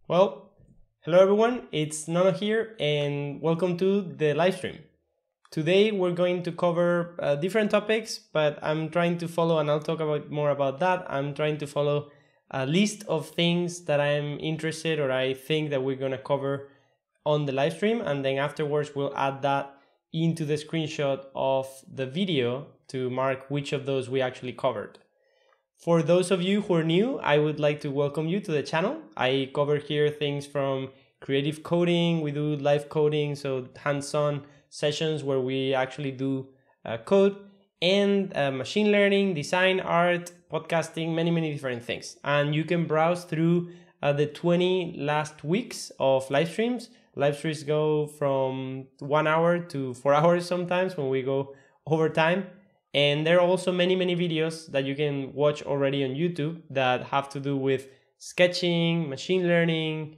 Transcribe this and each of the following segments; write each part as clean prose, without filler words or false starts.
Well, hello everyone, it's Nono here and welcome to the live stream. Today we're going to cover different topics, but I'm trying to follow, and I'll talk more about that. I'm trying to follow a list of things that I'm interested or I think that we're going to cover on the live stream, and then afterwards we'll add that into the screenshot of the video to mark which of those we actually covered. For those of you who are new, I would like to welcome you to the channel. I cover here things from creative coding, we do live coding, so hands-on sessions where we actually do code, and machine learning, design, art, podcasting, many different things. And you can browse through the 20 last weeks of live streams. Live streams go from 1 hour to 4 hours sometimes when we go over time. And there are also many videos that you can watch already on YouTube that have to do with sketching, machine learning,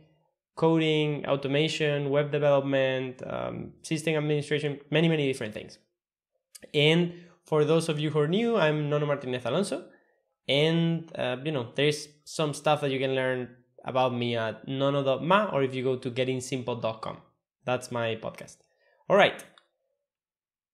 coding, automation, web development, system administration, many different things. And for those of you who are new, I'm Nono Martinez Alonso. And, there's some stuff that you can learn about me at nono.ma, or if you go to gettingsimple.com. That's my podcast. All right.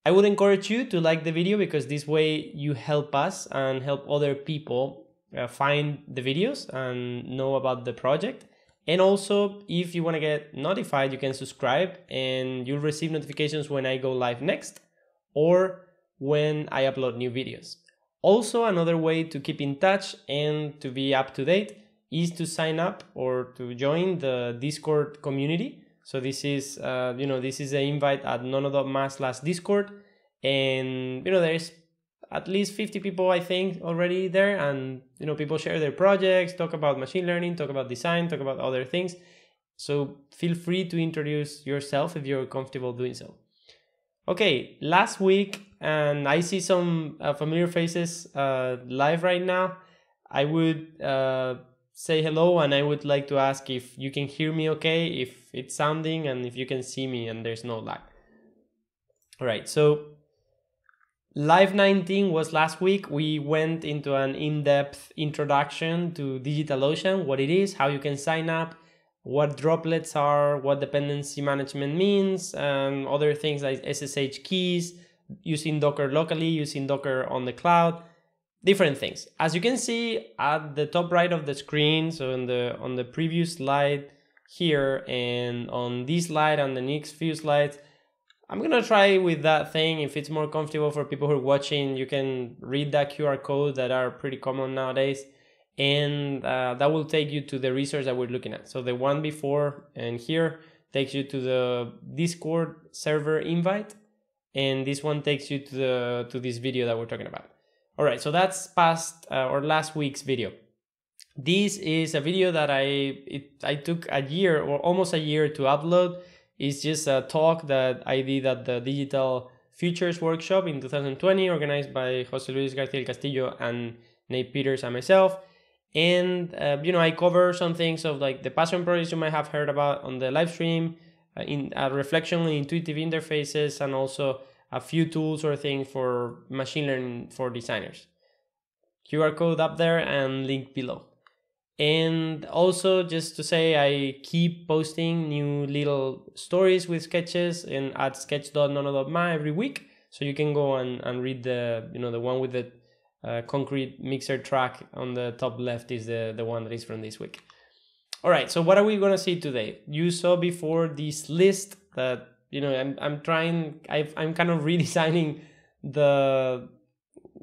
I would encourage you to like the video because this way you help us and help other people find the videos and know about the project. And also, if you want to get notified, you can subscribe and you'll receive notifications when I go live next or when I upload new videos. Also, another way to keep in touch and to be up to date is to sign up or to join the Discord community. So this is, this is an invite at nono.ma/Discord. And, there's at least 50 people, I think, already there. And, people share their projects, talk about machine learning, talk about design, talk about other things. So feel free to introduce yourself if you're comfortable doing so. Okay, last week, and I see some familiar faces live right now. I would say hello, and I would like to ask if you can hear me okay, if it's sounding, and if you can see me and there's no lag. All right, so Live 19 was last week. We went into an in-depth introduction to DigitalOcean, what it is, how you can sign up, what droplets are, what dependency management means, and other things like SSH keys, using Docker locally, using Docker on the cloud, different things. As you can see at the top right of the screen, so on the previous slide here and on this slide and the next few slides, I'm going to try with that thing. If it's more comfortable for people who are watching, you can read that QR code that are pretty common nowadays. And that will take you to the resource that we're looking at. So the one before and here takes you to the Discord server invite. And this one takes you to this video that we're talking about. All right, so that's past or last week's video. This is a video that I took a year or almost a year to upload. It's just a talk that I did at the Digital Futures Workshop in 2020, organized by Jose Luis García del Castillo and Nate Peters and myself. And, I cover some things of like the passion projects you might have heard about on the live stream, in a reflection on intuitive interfaces, and also a few tools or things for machine learning for designers. QR code up there and link below. And also just to say, I keep posting new little stories with sketches at sketch.nono.ma every week. So you can go and read the one with the concrete mixer track on the top left is the one that is from this week. All right, so what are we going to see today? You saw before this list that, I'm kind of redesigning the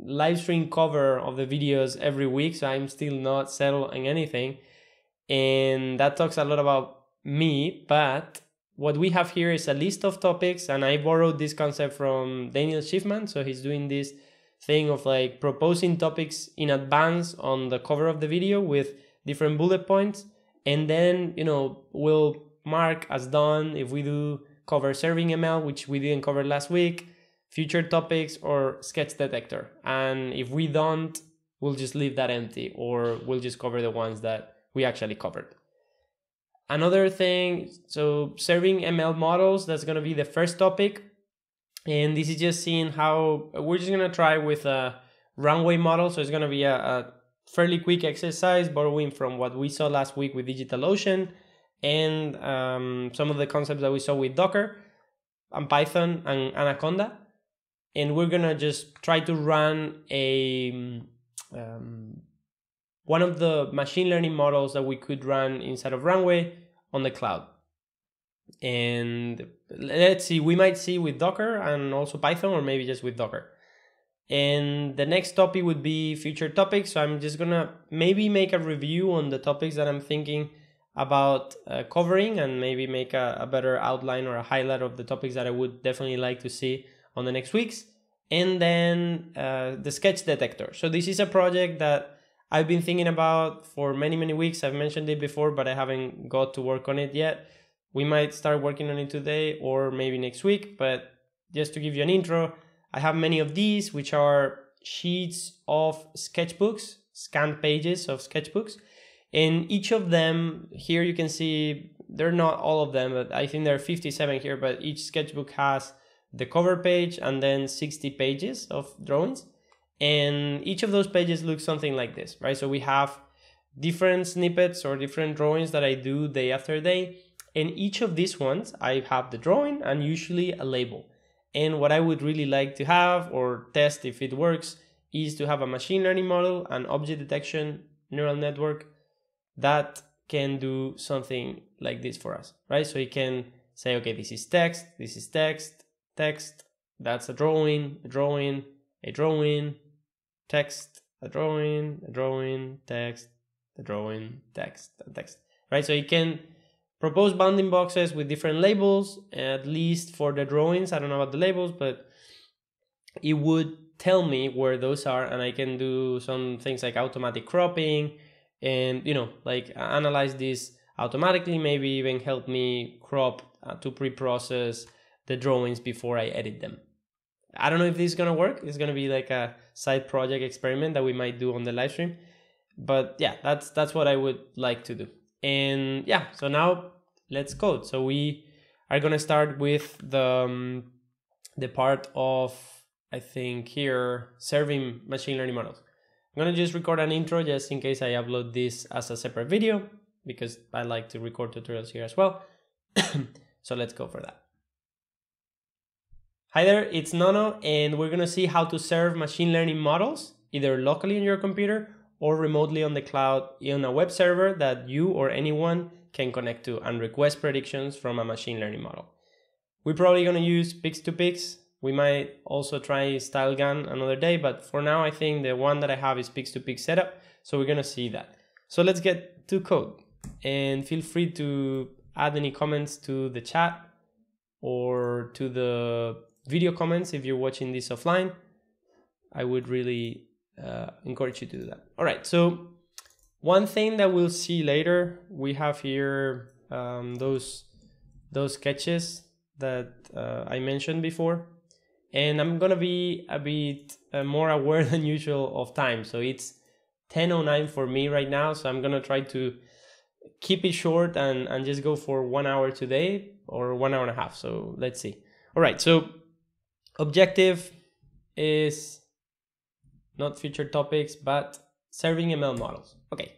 live stream cover of the videos every week, so I'm still not settled on anything, and that talks a lot about me. But what we have here is a list of topics, and I borrowed this concept from Daniel Schiffman. So he's doing this thing of like proposing topics in advance on the cover of the video with different bullet points, and then we'll mark as done if we do cover serving ML, which we didn't cover last week, future topics, or sketch detector. And if we don't, we'll just leave that empty, or we'll just cover the ones that we actually covered. Another thing, so serving ML models, that's going to be the first topic. And this is just seeing how we're just going to try with a runway model. So it's going to be a fairly quick exercise, borrowing from what we saw last week with DigitalOcean. and some of the concepts that we saw with Docker and Python and Anaconda. And we're gonna just try to run a one of the machine learning models that we could run inside of Runway on the cloud. And let's see, we might see with Docker and also Python, or maybe just with Docker. And the next topic would be future topics. So I'm just gonna maybe make a review on the topics that I'm thinking about covering, and maybe make a better outline or a highlight of the topics that I would definitely like to see on the next weeks. And then the sketch detector. So this is a project that I've been thinking about for many weeks. I've mentioned it before, but I haven't got to work on it yet. We might start working on it today or maybe next week, but just to give you an intro, I have many of these, which are sheets of sketchbooks, scanned pages of sketchbooks. And each of them, here you can see, they're not all of them, but I think there are 57 here, but each sketchbook has the cover page and then 60 pages of drawings. And each of those pages looks something like this, right? So we have different snippets or different drawings that I do day after day. And each of these ones, I have the drawing and usually a label. And what I would really like to have or test if it works is to have a machine learning model, an object detection neural network that can do something like this for us, right? So it can say, okay, this is text, text, that's a drawing, text, a drawing, text, a drawing, text, right? So it can propose bounding boxes with different labels, at least for the drawings. I don't know about the labels, but it would tell me where those are, and I can do some things like automatic cropping and, like analyze this automatically, maybe even help me crop to pre-process the drawings before I edit them. I don't know if this is gonna work. It's gonna be like a side project experiment that we might do on the live stream. But yeah, that's what I would like to do. And yeah, so now let's code. So we are gonna start with the part of, I think here, serving machine learning models. I'm gonna just record an intro just in case I upload this as a separate video, because I like to record tutorials here as well. So let's go for that. Hi there, it's Nono, and we're gonna see how to serve machine learning models, either locally on your computer or remotely on the cloud in a web server that you or anyone can connect to and request predictions from a machine learning model. We're probably gonna use Pix2Pix. We might also try StyleGAN another day, but for now I think the one that I have is Pix2Pix setup, so we're gonna see that. So let's get to code, and feel free to add any comments to the chat or to the video comments if you're watching this offline. I would really encourage you to do that. All right, so one thing that we'll see later, we have here those sketches that I mentioned before, and I'm gonna be a bit more aware than usual of time. So it's 10:09 for me right now, so I'm gonna try to keep it short and just go for 1 hour today, or 1 hour and a half. So let's see. All right, so objective is not future topics, but serving ML models. Okay,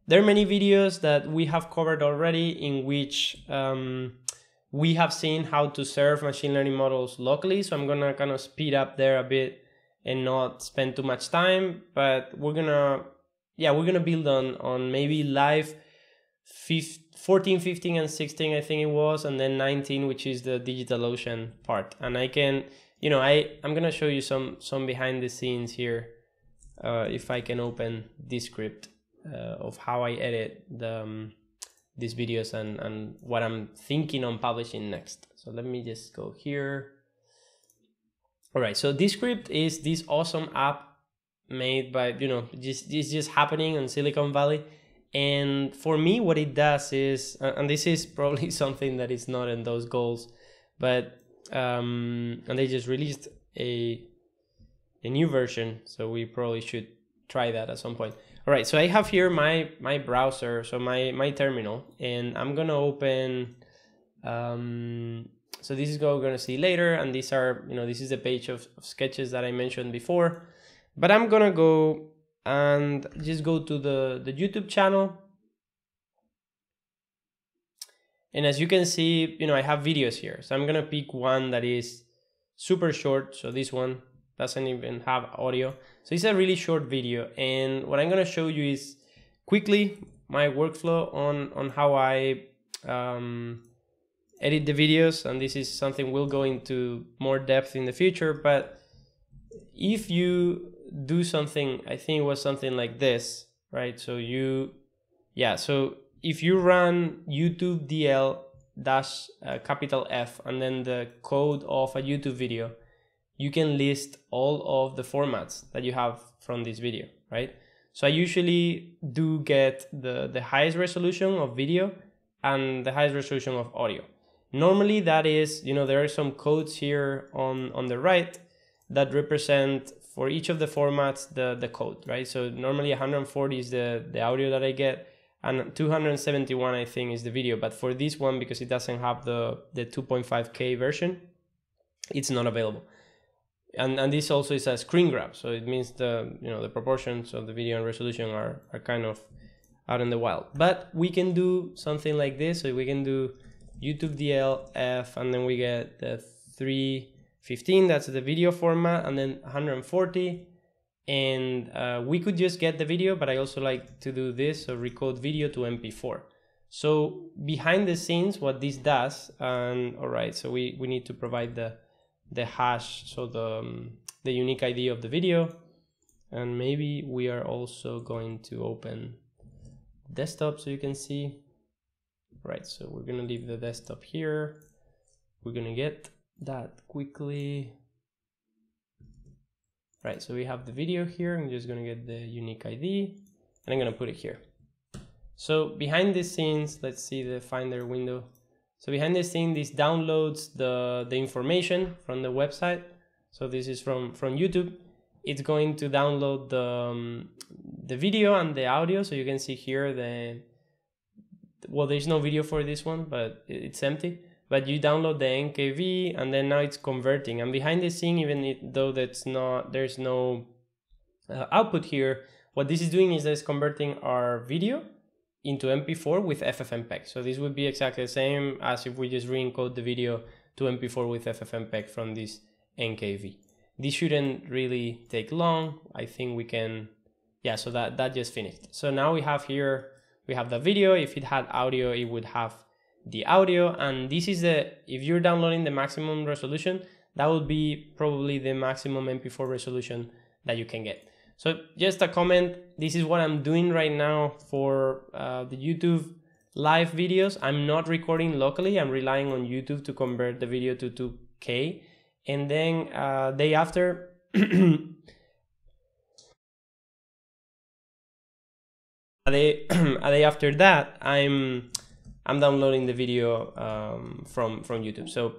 there are many videos that we have covered already in which we have seen how to serve machine learning models locally. So I'm gonna kind of speed up there a bit and not spend too much time, but we're gonna build on maybe live 14, 15, and 16, I think it was, and then 19, which is the DigitalOcean part. And I can, I'm gonna show you some behind the scenes here. If I can open this script of how I edit these videos and what I'm thinking on publishing next. So let me just go here. All right, so this script is this awesome app made by, just happening in Silicon Valley. And for me, what it does is, and this is probably something that is not in those goals, but and they just released a new version, so we probably should try that at some point. All right, so I have here my browser, so my terminal, and I'm gonna open. So this is what we're gonna see later, and these are, this is the page of sketches that I mentioned before, but I'm gonna go and just go to the YouTube channel, And as you can see, I have videos here. So I'm gonna pick one that is super short. So this one doesn't even have audio. So it's a really short video. And what I'm gonna show you is quickly my workflow on how I edit the videos. And this is something we'll go into more depth in the future. But if you do something, I think it was something like this, right? So so if you run YouTube DL dash capital F and then the code of a YouTube video, you can list all of the formats that you have from this video, right? So I usually do get the highest resolution of video and the highest resolution of audio. Normally that is, there are some codes here on the right that represent for each of the formats the code, right? So normally 140 is the audio that I get, and 271 I think is the video. But for this one, because it doesn't have the 2.5K version, it's not available. And this also is a screen grab, so it means the proportions of the video and resolution are kind of out in the wild. But we can do something like this. So we can do YouTube DL F, and then we get the 315, that's the video format, and then 140. And we could just get the video, but I also like to do this, so recode video to MP4. So behind the scenes, what this does, and all right, so we need to provide the hash, so the unique ID of the video. And maybe we are also going to open desktop so you can see. Right, so we're gonna leave the desktop here. We're gonna get that quickly. Right, so we have the video here. I'm just gonna get the unique ID and I'm gonna put it here. So behind the scenes, let's see the Finder window. So behind the scene, this downloads the information from the website. So this is from YouTube. It's going to download the video and the audio. So you can see here there's no video for this one, but it's empty. But you download the NKV and then now it's converting. And behind the scene, even though there's no output here, what this is doing is that it's converting our video into MP4 with FFmpeg. So this would be exactly the same as if we just re-encode the video to MP4 with FFmpeg from this NKV. This shouldn't really take long. I think we can, so that just finished. So now we have here, we have the video. If it had audio, it would have the audio. And this is if you're downloading the maximum resolution, that would be probably the maximum MP4 resolution that you can get. So just a comment, this is what I'm doing right now for the YouTube live videos. I'm not recording locally, I'm relying on YouTube to convert the video to 2K. And then day after, a day after that, I'm downloading the video from YouTube. So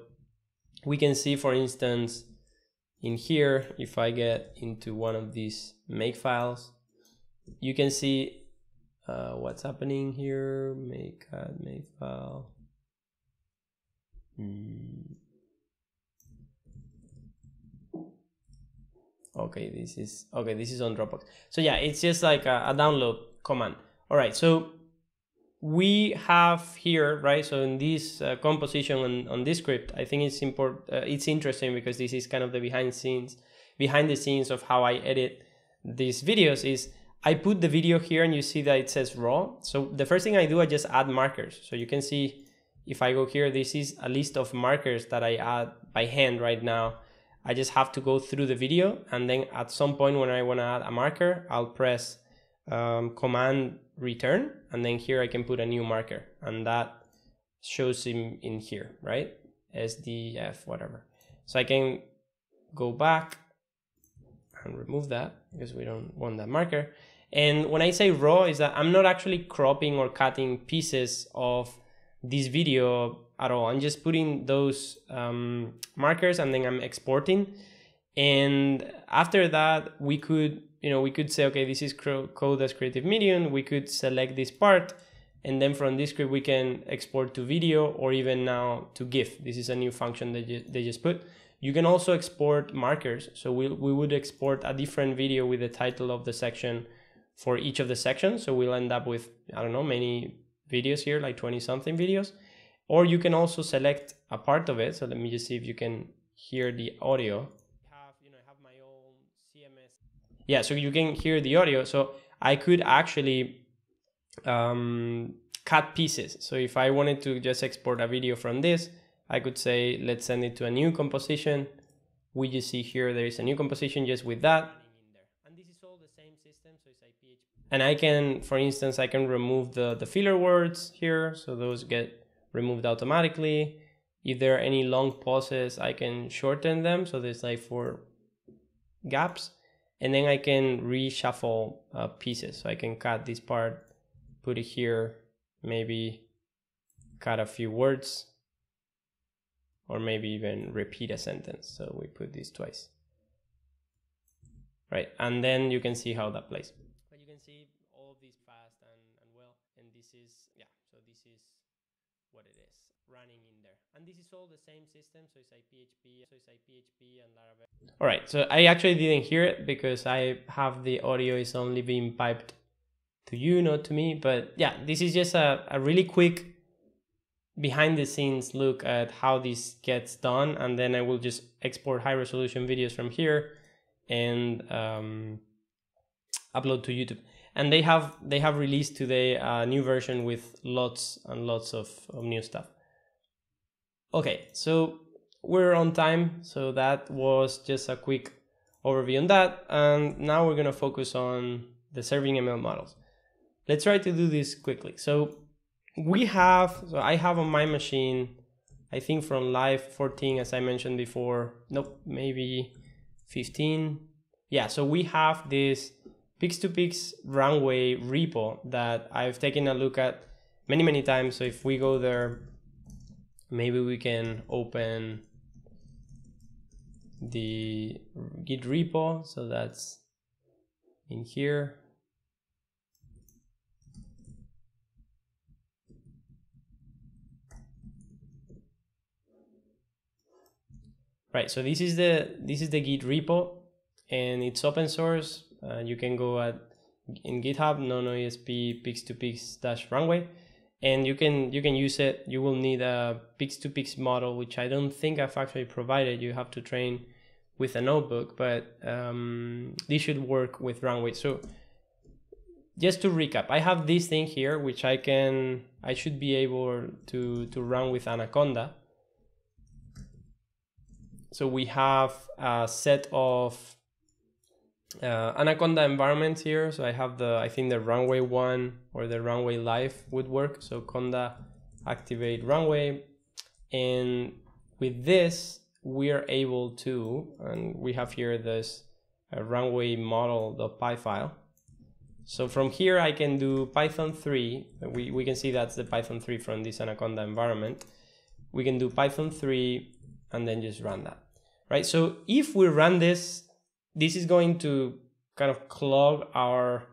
we can see, for instance, in here, if I get into one of these make files, you can see what's happening here. Make file. Okay, this is on Dropbox. So yeah, it's just like a download command. All right, so we have here, right? So in this composition on this script, I think it's important. It's interesting because this is kind of the behind the scenes of how I edit these videos. Is I put the video here and you see that it says raw. So the first thing I do, I just add markers. So you can see if I go here, this is a list of markers that I add by hand right now. I just have to go through the video, and then at some point when I want to add a marker, I'll press command return, and then here I can put a new marker, and that shows in here, right? SDF, whatever. So I can go back and remove that because we don't want that marker. And when I say raw, is that I'm not actually cropping or cutting pieces of this video at all. I'm just putting those markers and then I'm exporting. And after that, we could say, okay, this is code as Creative Medium. We could select this part, and then from this script we can export to video or even now to GIF. This is a new function that they just put. You can also export markers. So we would export a different video with the title of the section for each of the sections. So we'll end up with, I don't know, many videos here, like 20 something videos. or you can also select a part of it. So let me just see if you can hear the audio. I have my own CMS. Yeah, so you can hear the audio. So I could actually cut pieces. So if I wanted to just export a video from this, I could say, let's send it to a new composition. We just see here there is a new composition just with that. And this is all the same system, so it's IPHP. And I can, for instance, I can remove the filler words here, so those get removed automatically. If there are any long pauses, I can shorten them, so there's like 4 gaps. And then I can reshuffle pieces, so I can cut this part, put it here, maybe cut a few words, or maybe even repeat a sentence. So we put this twice. Right, and then you can see how that plays. But you can see all of this fast and well, and this is, yeah, so this is what it is running in there. And this is all the same system, so it's IPHP and Laravel. All right, so I actually didn't hear it because I have the audio is only being piped to you, not to me. But yeah, this is just a really quick behind the scenes look at how this gets done, and then I will just export high resolution videos from here and upload to YouTube. And they have released today a new version with lots and lots of new stuff. Okay, so we're on time, so that was just a quick overview on that, and now we're gonna focus on the serving ML models. Let's try to do this quickly. So I have on my machine, I think from live 14, as I mentioned before, nope, maybe 15. Yeah, so we have this Pix2Pix runway repo that I've taken a look at many times. So if we go there, maybe we can open the Git repo. So that's in here. Right, so this is the Git repo, and it's open source. You can go in GitHub nonoesp pix2pix-runway, and you can use it. You will need a Pix2Pix model, which I don't think I've actually provided. You have to train with a notebook, but this should work with Runway. So just to recap, I have this thing here, which I should be able to run with Anaconda. So we have a set of Anaconda environments here. So I have I think the Runway 1 or the Runway Live would work. So Conda activate Runway. And with this, we are able to, and we have here this runway model.py file. So from here, I can do Python 3. We can see that's the Python 3 from this Anaconda environment. We can do Python 3 and then just run that. Right, so if we run this is going to kind of clog our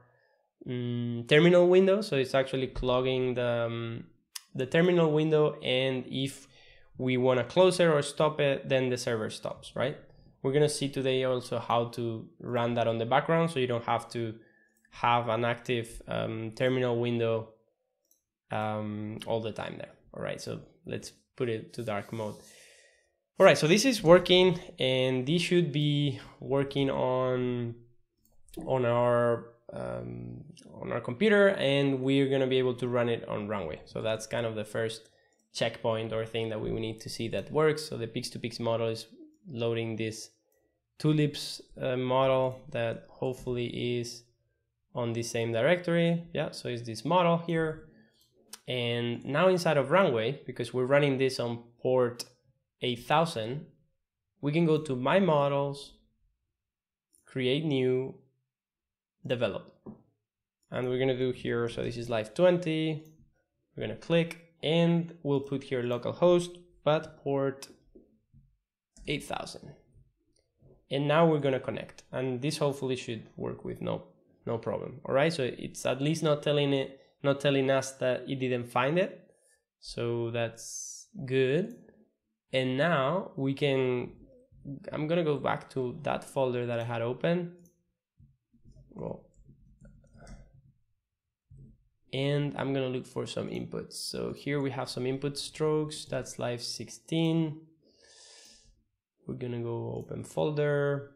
terminal window. So it's actually clogging the terminal window, and if we want to close it or stop it, then the server stops, right? We're going to see today also how to run that on the background, so you don't have to have an active terminal window all the time there. All right, so let's put it to dark mode. All right, so this is working, and this should be working on our computer, and we're going to be able to run it on Runway. So that's kind of the first checkpoint or thing that we need to see that works. So the Pix2Pix model is loading this tulips model that hopefully is on the same directory. Yeah, so it's this model here. And now inside of Runway, because we're running this on port 8000, we can go to My Models, Create New, Develop. And we're gonna do here, so this is live 20. We're gonna click, and we'll put here localhost, but port 8000. And now we're gonna connect. And this hopefully should work with no problem. All right, so it's at least not telling us that it didn't find it. So that's good. And now we can, I'm gonna go back to that folder that I had open. Well, and I'm gonna look for some inputs. So here we have some input strokes. That's live 16. We're gonna go open folder,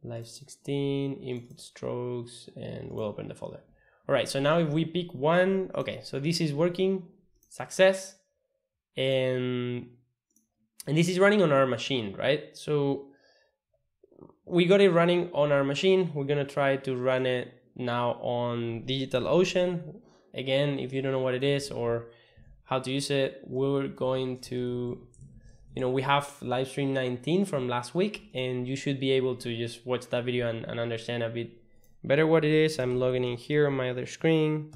live 16, input strokes, and we'll open the folder. All right, so now if we pick one, okay, so this is working, success, and this is running on our machine, right? So we got it running on our machine. We're gonna try to run it now on DigitalOcean. Again, if you don't know what it is or how to use it, we're going to, we have livestream 19 from last week, and you should be able to just watch that video and understand a bit better what it is. I'm logging in here on my other screen.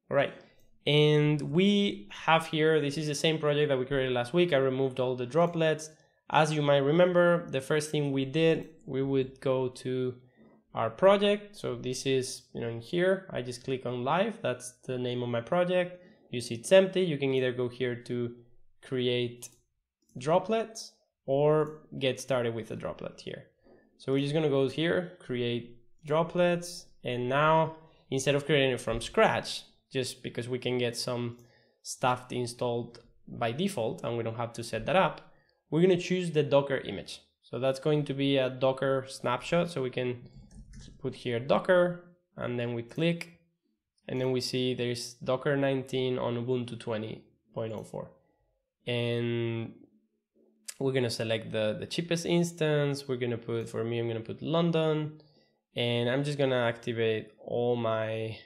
All right, and we have here, this is the same project that we created last week. I removed all the droplets. As you might remember, the first thing we did, we would go to our project. So this is, in here, I just click on live. That's the name of my project. You see it's empty. You can either go here to create droplets or get started with a droplet here. So we're just gonna go here, create droplets. And now, instead of creating it from scratch, just because we can get some stuff installed by default and we don't have to set that up, we're going to choose the Docker image. So that's going to be a Docker snapshot. So we can put here Docker, and then we click, and then we see there's Docker 19 on Ubuntu 20.04. And we're going to select the cheapest instance. We're going to put, for me, I'm going to put London, and I'm just going to activate all my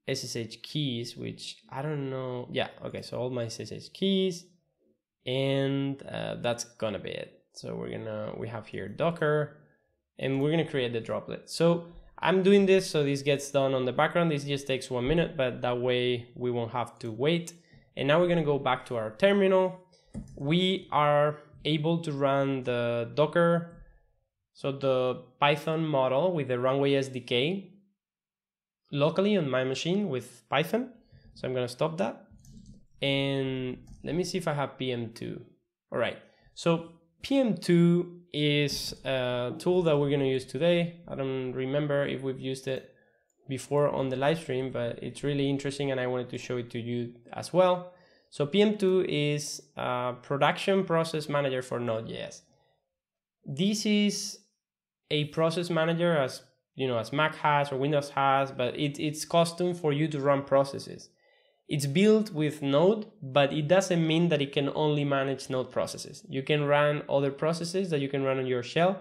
SSH keys, which I don't know. Yeah, okay, so all my SSH keys, and that's gonna be it. So we have here Docker, and we're gonna create the droplet. So I'm doing this so this gets done on the background. This just takes 1 minute, but that way we won't have to wait. And now we're gonna go back to our terminal. We are able to run the Docker, so the Python model with the Runway SDK locally on my machine with Python. So I'm going to stop that. And let me see if I have PM2. All right. So PM2 is a tool that we're going to use today. I don't remember if we've used it before on the live stream, but it's really interesting and I wanted to show it to you as well. So PM2 is a production process manager for Node.js. This is a process manager as Mac has or Windows has, but it's custom for you to run processes. It's built with Node, but it doesn't mean that it can only manage Node processes. You can run other processes that you can run on your shell,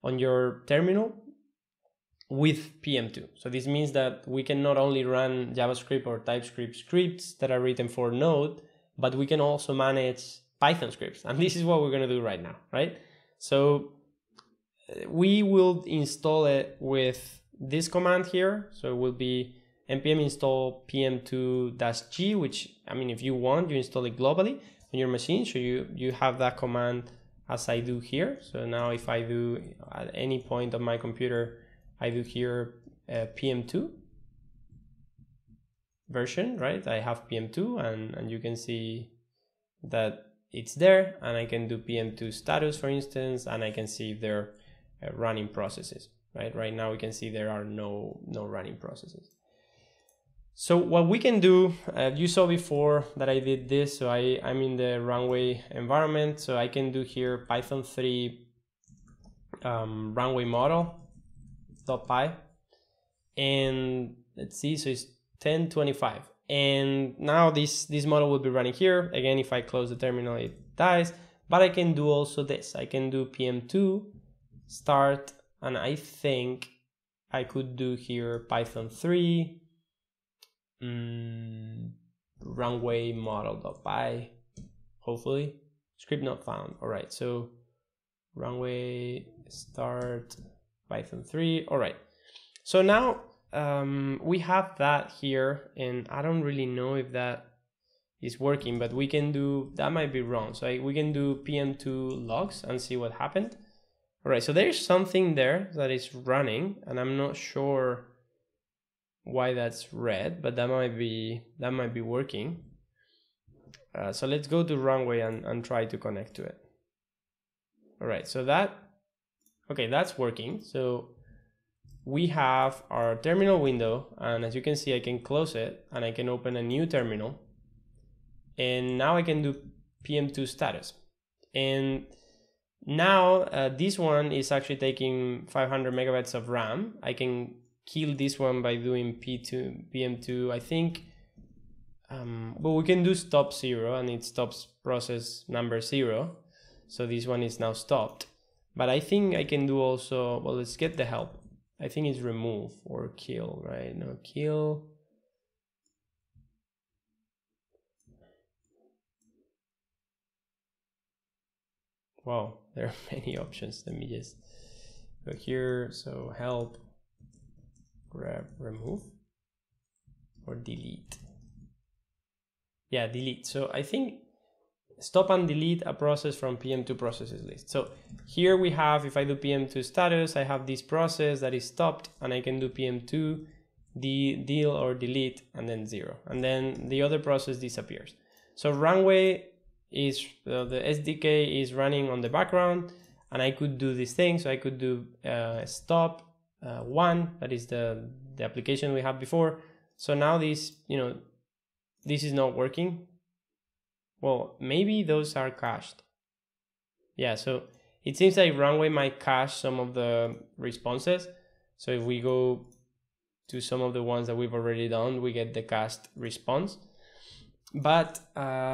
on your terminal with PM2. So this means that we can not only run JavaScript or TypeScript scripts that are written for Node, but we can also manage Python scripts. And this is what we're going to do right now, right? So we will install it with this command here. So it will be npm install pm2-g, which, I mean, if you want, you install it globally on your machine. So you have that command as I do here. So now if I do at any point on my computer, I do here PM2 version, right? I have PM2 and you can see that it's there, and I can do PM2 status, for instance, and I can see if they're running processes, right? Right now we can see there are no running processes. So what we can do, you saw before that I did this, so I'm in the Runway environment, so I can do here Python 3 runway model.py, and let's see, so it's 1025, and now this model will be running here. Again, if I close the terminal, it dies, but I can do also this. I can do PM2 start, and I think I could do here Python 3 runway model.py, hopefully. Script not found. All right, so runway start Python 3. All right, so now we have that here, and I don't really know if that is working, but we can do, that might be wrong. So we can do PM2 logs and see what happened. All right, so there's something there that is running, and I'm not sure why that's red, but that might be working. So let's go to Runway and try to connect to it. All right, so that's working. So we have our terminal window, and as you can see, I can close it and I can open a new terminal, and now I can do PM2 status. And now this one is actually taking 500 megabytes of RAM. I can kill this one by doing PM2, I think. But we can do stop 0, and it stops process number 0. So this one is now stopped. But I think I can do also, well, let's get the help. I think it's remove or kill, right? No, kill. Wow, there are many options. Let me just go here. So help, grab, remove, or delete. Yeah, delete. So I think stop and delete a process from PM2 processes list. So here we have, if I do PM2 status, I have this process that is stopped, and I can do PM2, deal or delete, and then 0. And then the other process disappears. So Runway is, the SDK is running on the background, and I could do this thing. So I could do stop 1, that is the application we had before. So now this, this is not working. Well, maybe those are cached. Yeah, so it seems like Runway might cache some of the responses. So if we go to some of the ones that we've already done, we get the cached response. But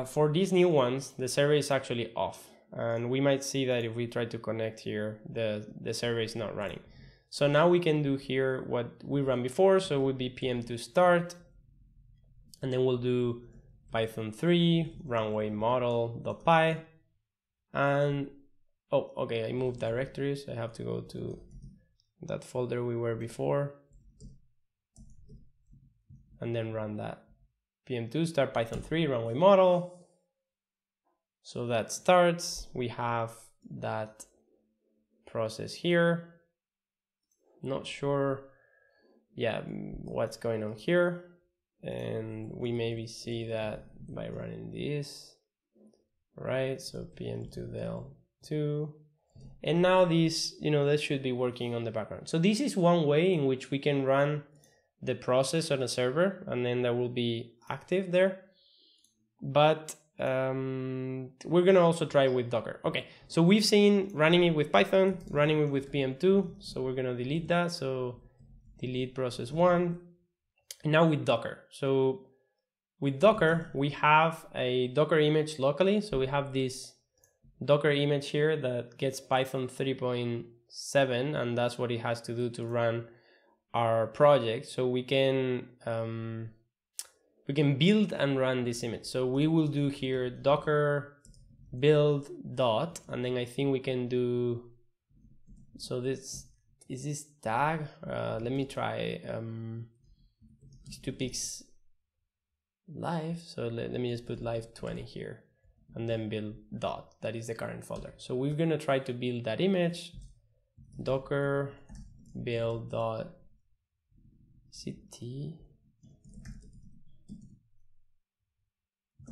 for these new ones, the server is actually off. And we might see that if we try to connect here, the server is not running. So now we can do here what we ran before. So it would be PM2 start. And then we'll do Python 3 runway model.py, and oh, okay, I moved directories. I have to go to that folder we were before and then run that. PM2 start Python 3 runway model. So that starts. We have that process here. Not sure, yeah, what's going on here. And we maybe see that by running this, right? So PM2 del2, and now this, that should be working on the background. So this is one way in which we can run the process on a server, and then that will be active there. But we're gonna also try with Docker. Okay, so we've seen running it with Python, running it with PM2. So we're gonna delete that. So delete process 1. Now with Docker. So with Docker, we have a Docker image locally. So we have this Docker image here that gets Python 3.7, and that's what it has to do to run our project. So we can build and run this image. So we will do here Docker build dot, and then I think we can do, so this is this tag. Let me try Stupics live. So let me just put live 20 here, and then build dot, that is the current folder. So we're gonna try to build that image, Docker build dot ct.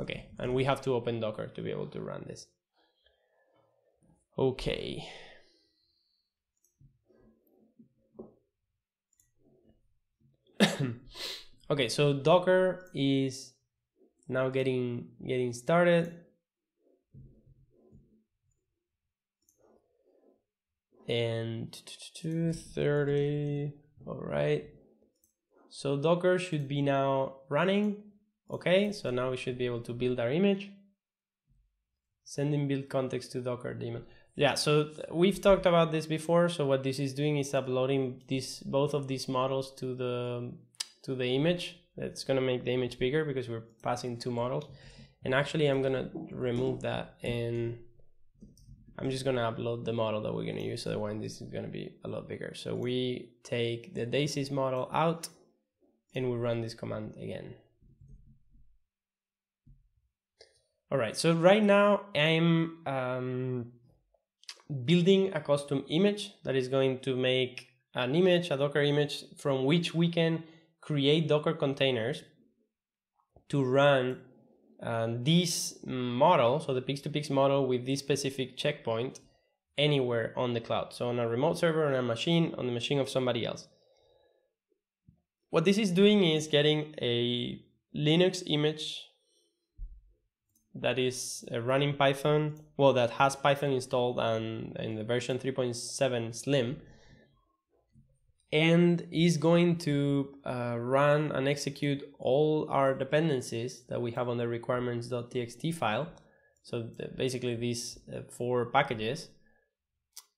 Okay, and we have to open Docker to be able to run this. Okay. Okay, so Docker is now getting started. And 230, all right. So Docker should be now running. Okay, so now we should be able to build our image. Sending build context to Docker daemon. Yeah, so we've talked about this before. So what this is doing is uploading both of these models to the image. That's gonna make the image bigger because we're passing 2 models. And actually I'm gonna remove that, and I'm just gonna upload the model that we're gonna use. Otherwise this is gonna be a lot bigger. So we take the Daisys model out and we run this command again. All right, so right now I'm building a custom image that is going to make an image, a Docker image, from which we can create Docker containers to run this model, so the Pix2Pix model with this specific checkpoint anywhere on the cloud. So on a remote server, on a machine, on the machine of somebody else. What this is doing is getting a Linux image that is running Python, well, that has Python installed and in the version 3.7 Slim, and is going to run and execute all our dependencies that we have on the requirements.txt file. So basically these 4 packages.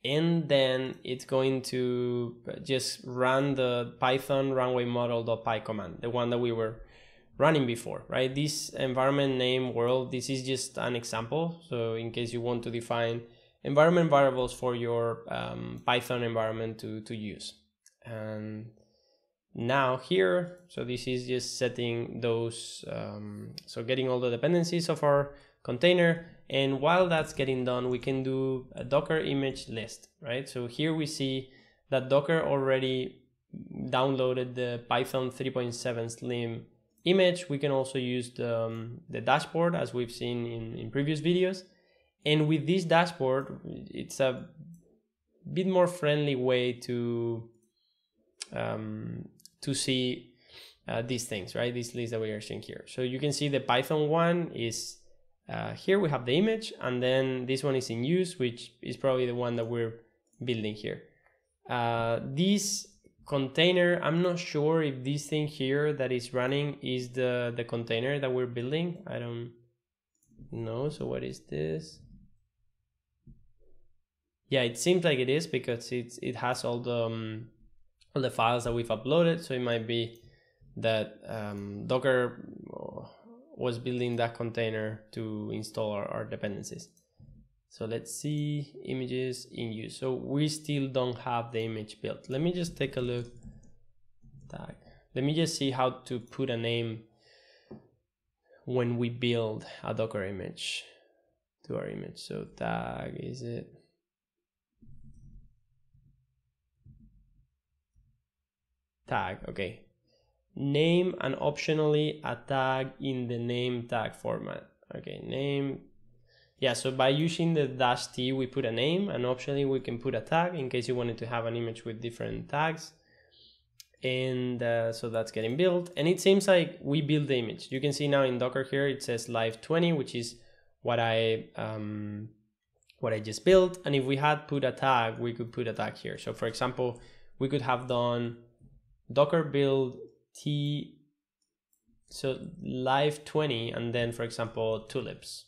And then it's going to just run the Python runway model.py command, the one that we were running before, right? This environment name world, this is just an example. So in case you want to define environment variables for your Python environment to use. And now here, so this is just setting those, so getting all the dependencies of our container. And while that's getting done, we can do a Docker image list, right? So here we see that Docker already downloaded the Python 3.7 Slim image. We can also use the dashboard as we've seen in previous videos. And with this dashboard, it's a bit more friendly way to see these things, right? This list that we are seeing here. So you can see the Python one is here we have the image, and then this one is in use, which is probably the one that we're building here. This container, I'm not sure if this thing here that is running is the container that we're building. I don't know. So what is this? Yeah, it seems like it is because it has all the files that we've uploaded. So it might be that Docker was building that container to install our dependencies. So let's see, images in use. So we still don't have the image built. Let me just take a look. Tag. Let me just see how to put a name when we build a Docker image to our image. So tag, is it? Tag, okay. Name and optionally a tag in the name tag format. Okay, name. Yeah, so by using the -t, we put a name, and optionally we can put a tag in case you wanted to have an image with different tags. And so that's getting built. And it seems like we built the image. You can see now in Docker here, it says live 20, which is what I just built. And if we had put a tag, we could put a tag here. So for example, we could have done Docker build T, so live 20, and then for example tulips.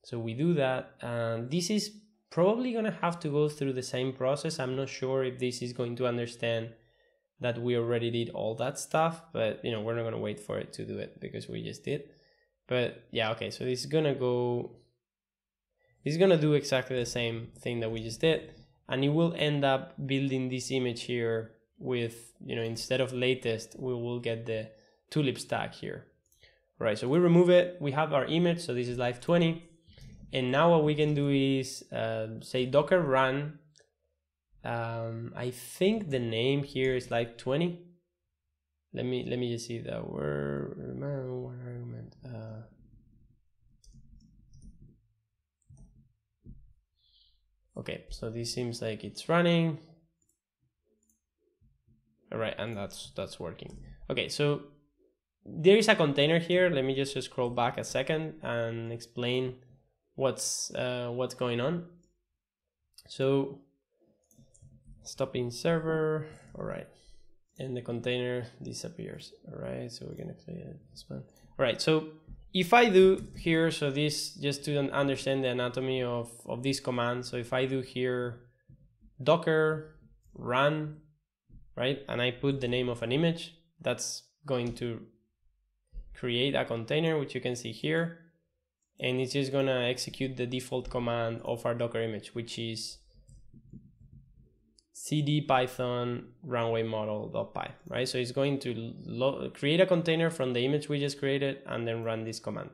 So we do that, and this is probably gonna have to go through the same process. I'm not sure if this is going to understand that we already did all that stuff, but you know, we're not gonna wait for it to do it because we just did. But yeah, okay, so this is gonna do exactly the same thing that we just did, and it will end up building this image here with, you know, instead of latest, we will get the tulips tag here. All right, so we remove it, we have our image, so this is live 20. And now what we can do is say Docker run. I think the name here is live 20. Let me just see the word. Okay, so this seems like it's running. All right, and that's working. Okay, so there is a container here. Let me just scroll back a second and explain what's going on. So stopping server. All right, and the container disappears. All right, so we're gonna clear this one. All right, so if I do here, so this just to understand the anatomy of this command. So if I do here Docker run, right, and I put the name of an image, that's going to create a container, which you can see here, and it's just gonna execute the default command of our Docker image, which is cd python runway model.py, right? So it's going to create a container from the image we just created and then run this command.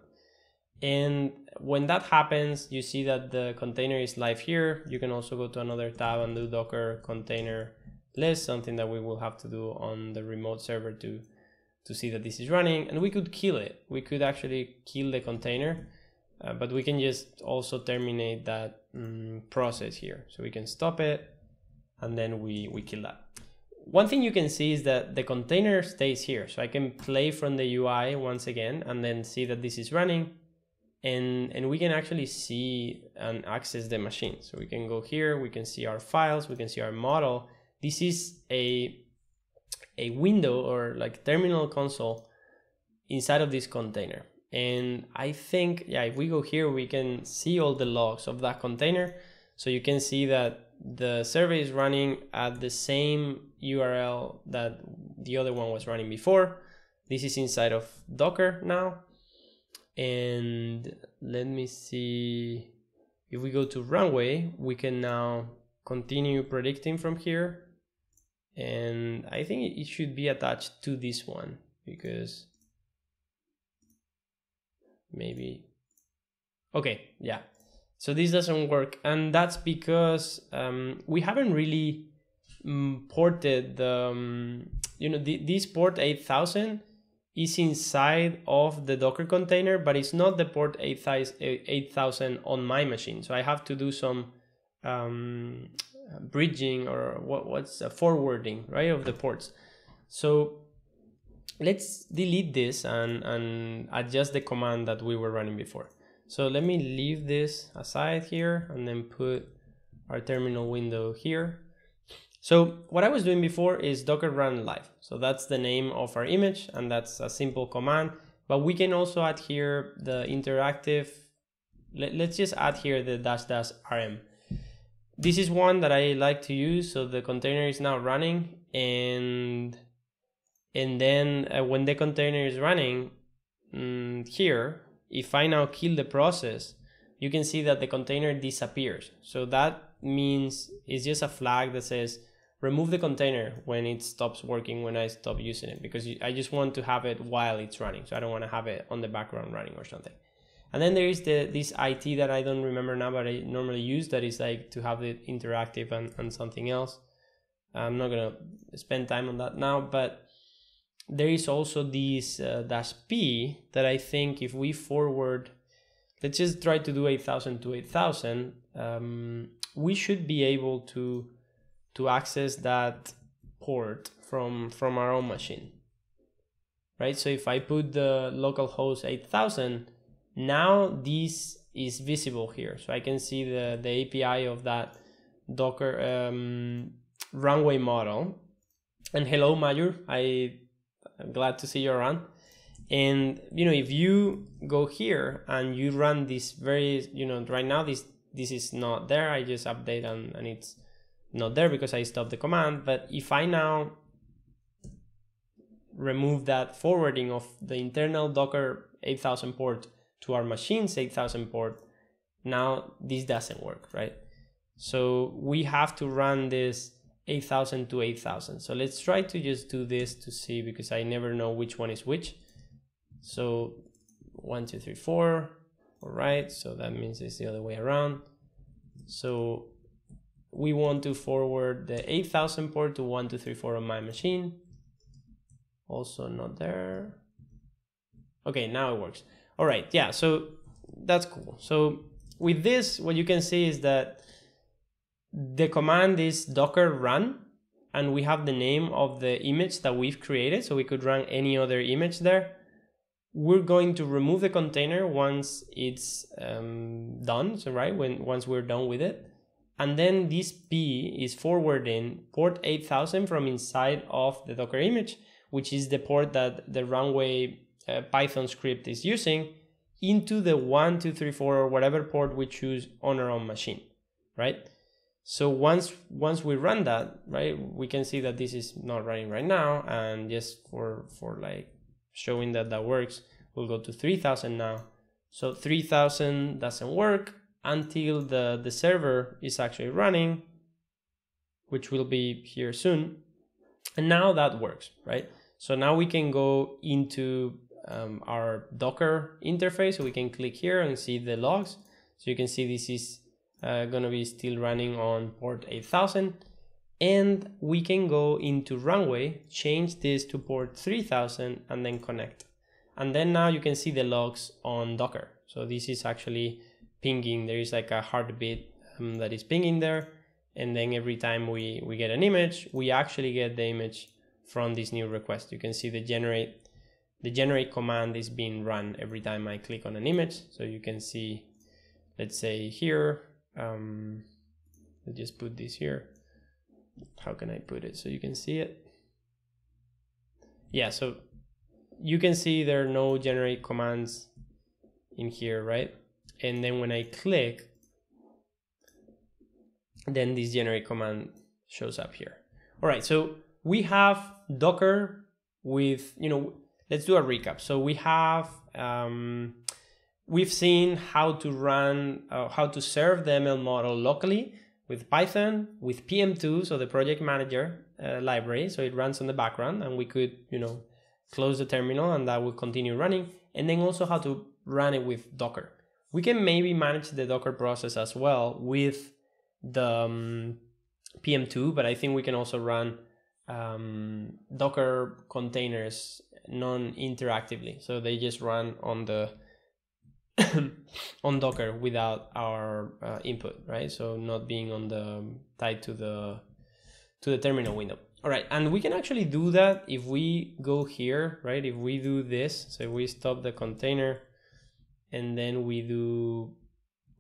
And when that happens, you see that the container is live here. You can also go to another tab and do Docker container list, something that we will have to do on the remote server to see that this is running. And we could kill it. We could actually kill the container, but we can just also terminate that process here. So we can stop it, and then we kill that. One thing you can see is that the container stays here. So I can play from the UI once again and then see that this is running, and we can actually see and access the machine. So we can go here, we can see our files, we can see our model. This is a window or like terminal console inside of this container. And I think, yeah, if we go here, we can see all the logs of that container. So you can see that the survey is running at the same URL that the other one was running before. This is inside of Docker now. And let me see, if we go to Runway, we can now continue predicting from here. And I think it should be attached to this one, because maybe, okay, yeah. So this doesn't work, and that's because we haven't really ported the, this port 8000 is inside of the Docker container, but it's not the port 8000 on my machine. So I have to do some bridging, or what's forwarding, right, of the ports. So let's delete this and adjust the command that we were running before. So let me leave this aside here and then put our terminal window here. So what I was doing before is docker run live. So that's the name of our image, and that's a simple command, but we can also add here the interactive. Let's just add here the --rm. This is one that I like to use. So the container is now running, and then when the container is running here, if I now kill the process, you can see that the container disappears. So that means it's just a flag that says remove the container when it stops working, when I stop using it, because I just want to have it while it's running. So I don't want to have it on the background running or something. And then there is this IT that I don't remember now, but I normally use, that is like to have it interactive and something else. I'm not going to spend time on that now, but there is also this -p that I think if we forward, let's just try to do 8000 to 8000, we should be able to access that port from our own machine, right? So if I put the localhost 8000, now this is visible here. So I can see the API of that Docker runway model. And hello, Mayur, I'm glad to see you around. And if you go here and you run this very, right now this is not there. I just update and it's not there because I stopped the command. But if I now remove that forwarding of the internal Docker 8000 port to our machine's 8000 port, now this doesn't work, right? So we have to run this 8000 to 8000. So let's try to just do this to see, because I never know which one is which. So 1, 2, 3, 4. All right, so that means it's the other way around. So we want to forward the 8000 port to 1, 2, 3, 4 on my machine. Also not there. Okay, now it works. All right, yeah, so that's cool. So with this, what you can see is that the command is docker run, and we have the name of the image that we've created, so we could run any other image there. We're going to remove the container once it's done, so right, once we're done with it. And then this P is forwarding port 8000 from inside of the Docker image, which is the port that the runway Python script is using, into the 1, 2, 3, 4 or whatever port we choose on our own machine, right? So once we run that, right, we can see that this is not running right now, and just for like showing that works, we'll go to 3000 now. So 3000 doesn't work until the server is actually running, which will be here soon. And now that works, right? So now we can go into our Docker interface. So we can click here and see the logs. So you can see this is going to be still running on port 8000. And we can go into Runway, change this to port 3000 and then connect. And then now you can see the logs on Docker. So this is actually pinging. There is like a heartbeat that is pinging there. And then every time we get an image, we actually get the image from this new request. You can see the generate command is being run every time I click on an image. So you can see, let's say here, let's just put this here. How can I put it so you can see it? Yeah, so you can see there are no generate commands in here, right? And then when I click, then this generate command shows up here. All right, so we have Docker with, let's do a recap. So we have, we've seen how to run, how to serve the ML model locally with Python, with PM2, so the project manager library. So it runs on the background and we could, close the terminal and that will continue running. And then also how to run it with Docker. We can maybe manage the Docker process as well with the PM2, but I think we can also run Docker containers non-interactively. So they just run on the on Docker without our input, right? So not being on the tied to the terminal window. All right, and we can actually do that if we go here, right? If we do this, so we stop the container and then we do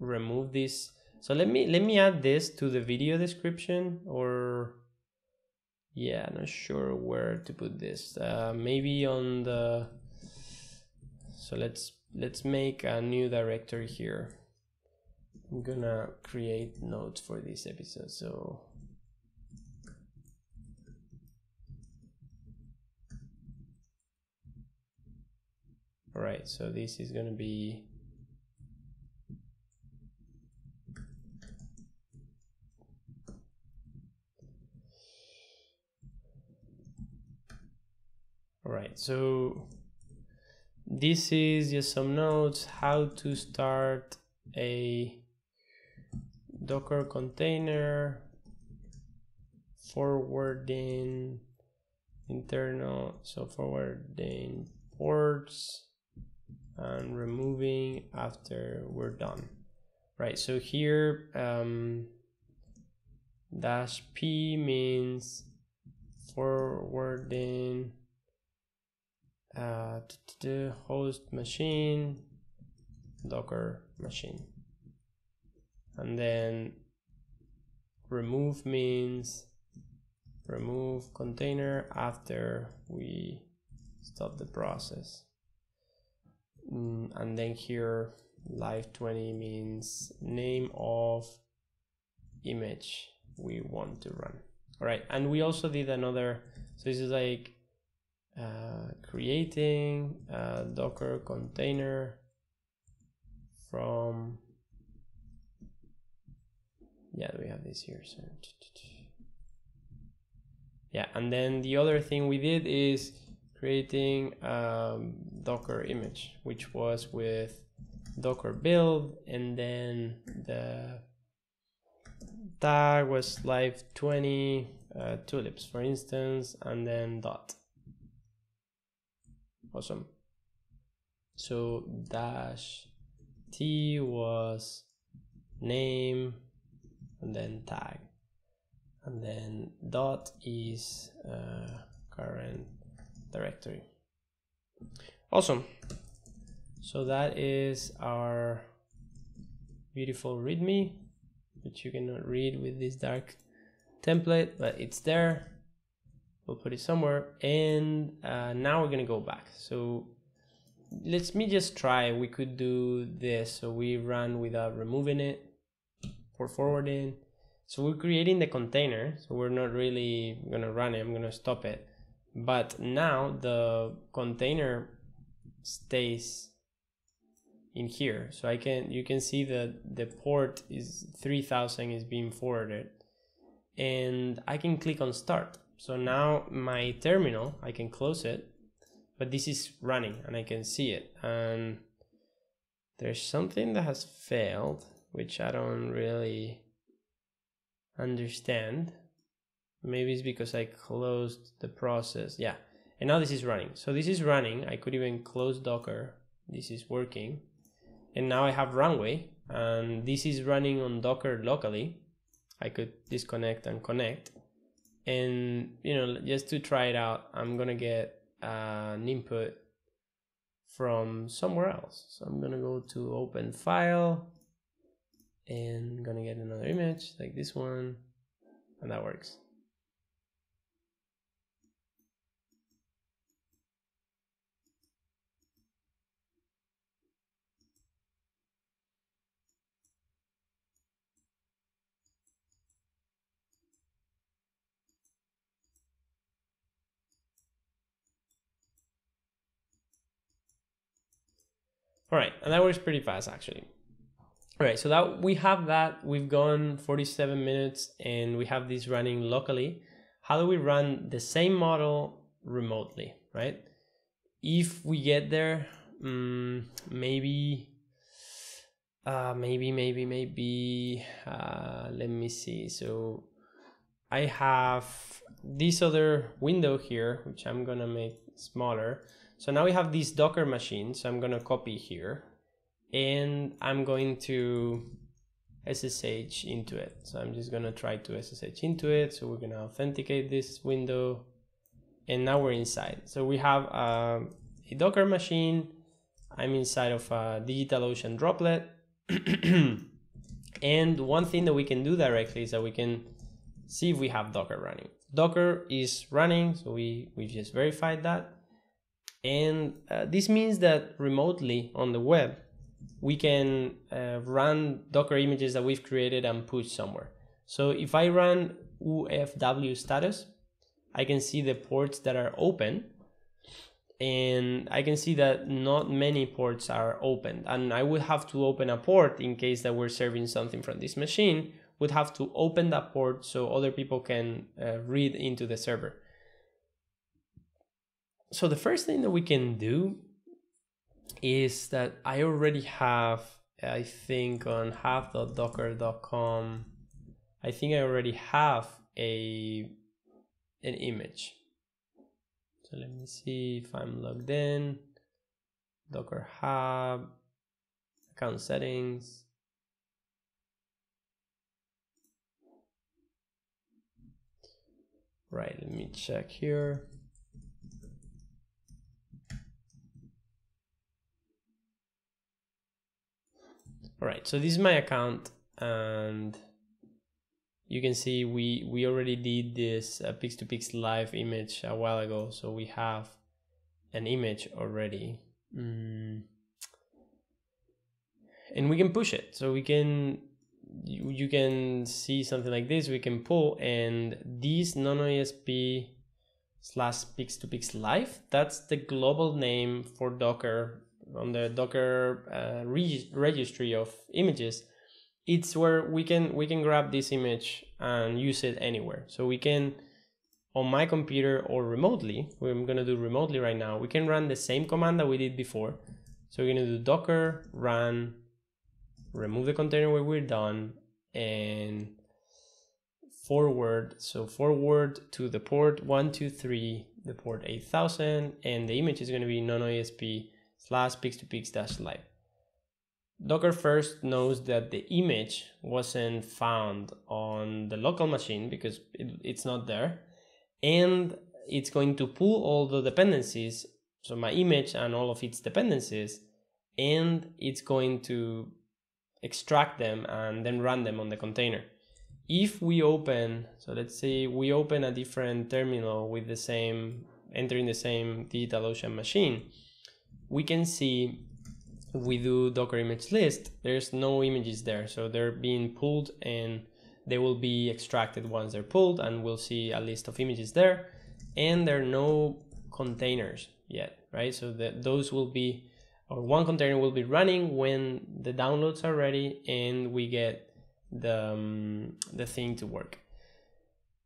remove this. So let me add this to the video description, or yeah, not sure where to put this. Maybe on the, so let's make a new directory here. I'm gonna create notes for this episode. So all right, so this is gonna be all right, so this is just some notes, how to start a Docker container, forwarding internal, so forwarding ports and removing after we're done. Right, so here -p means forwarding to the host machine, Docker machine. And then remove means remove container after we stop the process. And then here live 20 means name of image we want to run. All right, and we also did another, so this is like creating a Docker container from, yeah, we have this here. So yeah, and then the other thing we did is creating a Docker image, which was with Docker build, and then the tag was live 20 tulips, for instance, and then dot. Awesome. So -t was name and then tag, and then dot is current directory. Awesome. So that is our beautiful README, which you cannot read with this dark template, but it's there. We'll put it somewhere, and now we're gonna go back. So let me just try. We could do this. So we run without removing it for forwarding. So we're creating the container. So we're not really gonna run it. I'm gonna stop it. But now the container stays in here. So you can see that the port is 3000 is being forwarded, and I can click on start. So now my terminal, I can close it, but this is running and I can see it. And there's something that has failed, which I don't really understand. Maybe it's because I closed the process. Yeah, and now this is running. So this is running. I could even close Docker. This is working. And now I have Runway, and this is running on Docker locally. I could disconnect and connect. And, you know, just to try it out, I'm gonna get an input from somewhere else. So I'm gonna go to open file and I'm gonna get another image like this one, and that works. All right, and that works pretty fast actually. All right, so that we've gone 47 minutes and we have this running locally. How do we run the same model remotely, right? If we get there, maybe, let me see. So I have this other window here, which I'm gonna make smaller. So now we have this Docker machine. So I'm gonna copy here and I'm going to SSH into it. So I'm just gonna try to SSH into it. So we're gonna authenticate this window and now we're inside. So we have a Docker machine. I'm inside of a DigitalOcean droplet. And one thing that we can do directly is that we can see if we have Docker running. Docker is running, so we just verified that. And this means that remotely on the web, we can run Docker images that we've created and push somewhere. So if I run UFW status, I can see the ports that are open, and I can see that not many ports are open. And I would have to open a port in case that we're serving something from this machine, would have to open that port so other people can read into the server. So the first thing that we can do is that I already have, I think on have.docker.com, I think I already have an image. So let me see if I'm logged in. Docker Hub, account settings. Right, let me check here. All right, so this is my account, and you can see we already did this Pix2Pix live image a while ago, so we have an image already. And we can push it, so we can, you can see something like this. We can pull, and this nonoesp / Pix2Pix live, that's the global name for Docker on the Docker registry of images. It's where we can grab this image and use it anywhere. So we can, on my computer or remotely, I'm gonna do remotely right now, we can run the same command that we did before. So we're gonna do docker run, remove the container where we're done, and forward. So forward to the port 123, the port 8000, and the image is gonna be nonoesp / Pix2Pix -live. Docker first knows that the image wasn't found on the local machine because it's not there, and it's going to pull all the dependencies, so my image and all of its dependencies, and it's going to extract them and then run them on the container. If we open, so let's say we open a different terminal with the same, entering the same DigitalOcean machine, we can see if we do Docker image list, there's no images there. So they're being pulled and they will be extracted once they're pulled, and we'll see a list of images there. And there are no containers yet, right? So those will be, or one container will be running when the downloads are ready and we get the thing to work.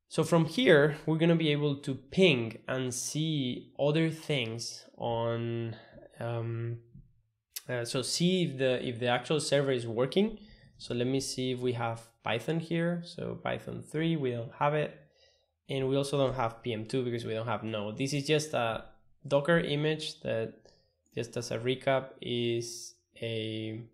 So from here, we're gonna be able to ping and see other things on, so see if the actual server is working. So let me see if we have Python here. So Python 3, we don't have it. And we also don't have PM2 because we don't have node. This is just a Docker image that, just as a recap, is an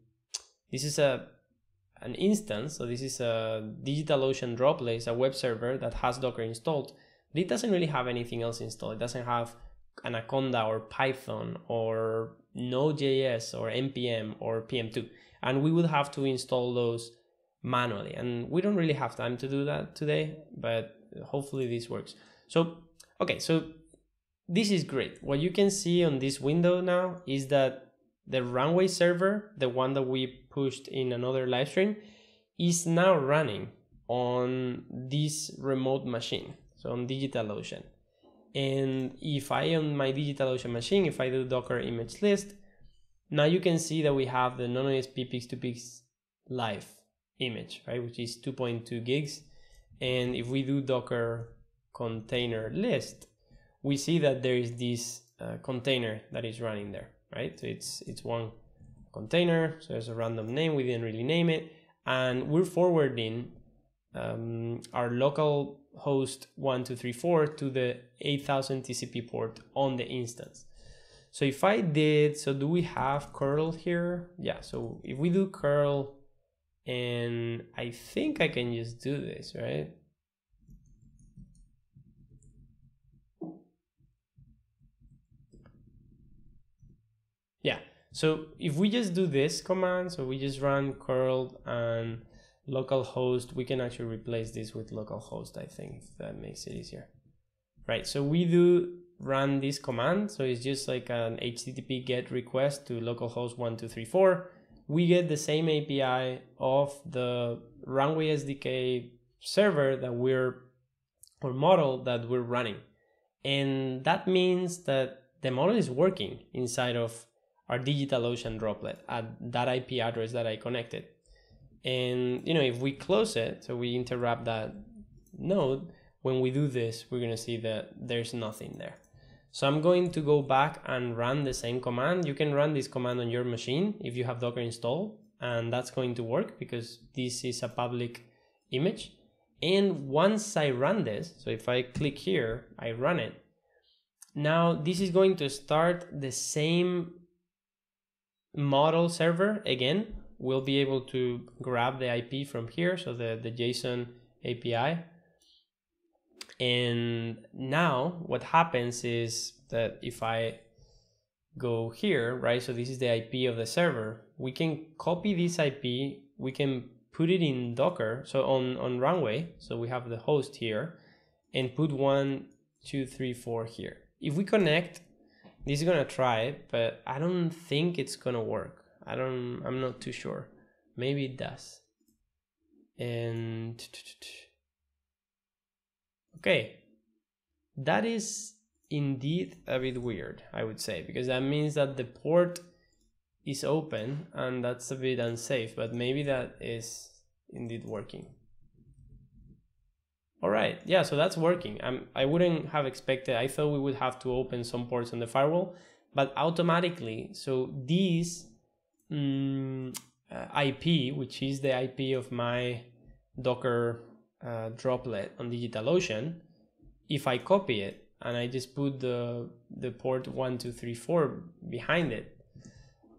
instance. So this is a DigitalOcean Droplet, a web server that has Docker installed, but it doesn't really have anything else installed. It doesn't have Anaconda or Python or Node.js or NPM or PM2. And we would have to install those manually. And we don't really have time to do that today, but hopefully this works. So, okay, so this is great. What you can see on this window now is that the Runway server, the one that we pushed in another live stream, is now running on this remote machine, so on DigitalOcean. And if I, on my DigitalOcean machine, if I do Docker image list, now you can see that we have the NonoESP Pix2Pix live image, right, which is 2.2 gigs. And if we do Docker container list, we see that there is this container that is running there, right? So it's one container, so there's a random name, we didn't really name it, and we're forwarding our local host 1234 to the 8000 TCP port on the instance. So if I did, so do we have curl here? Yeah, so if we do curl, and I think I can just do this, right? Yeah, so if we just do this command, so we just run curl and localhost, we can actually replace this with localhost, I think, if that makes it easier. Right, so we do run this command, so it's just like an HTTP GET request to localhost 1234. We get the same API of the Runway SDK server that or model that we're running. And that means that the model is working inside of our DigitalOcean Droplet at that IP address that I connected. And if we close it, so we interrupt that node, when we do this, we're gonna see that there's nothing there. So I'm going to go back and run the same command. You can run this command on your machine if you have Docker installed, and that's going to work because this is a public image. And once I run this, so if I click here, I run it. Now this is going to start the same model server again. We'll be able to grab the IP from here, so the JSON API. And now what happens is that if I go here, right, so this is the IP of the server, we can copy this IP, we can put it in Docker, so on Runway, so we have the host here, and put 1, 2, 3, 4 here. If we connect, this is gonna try it, but I don't think it's gonna work. I'm not too sure. Maybe it does. And okay, that is indeed a bit weird, I would say, because that means that the port is open, and that's a bit unsafe, but maybe that is indeed working. All right, yeah, so that's working. I wouldn't have expected, I thought we would have to open some ports on the firewall, but automatically, so this IP, which is the IP of my Docker droplet on DigitalOcean, if I copy it and I just put the port 1234 behind it,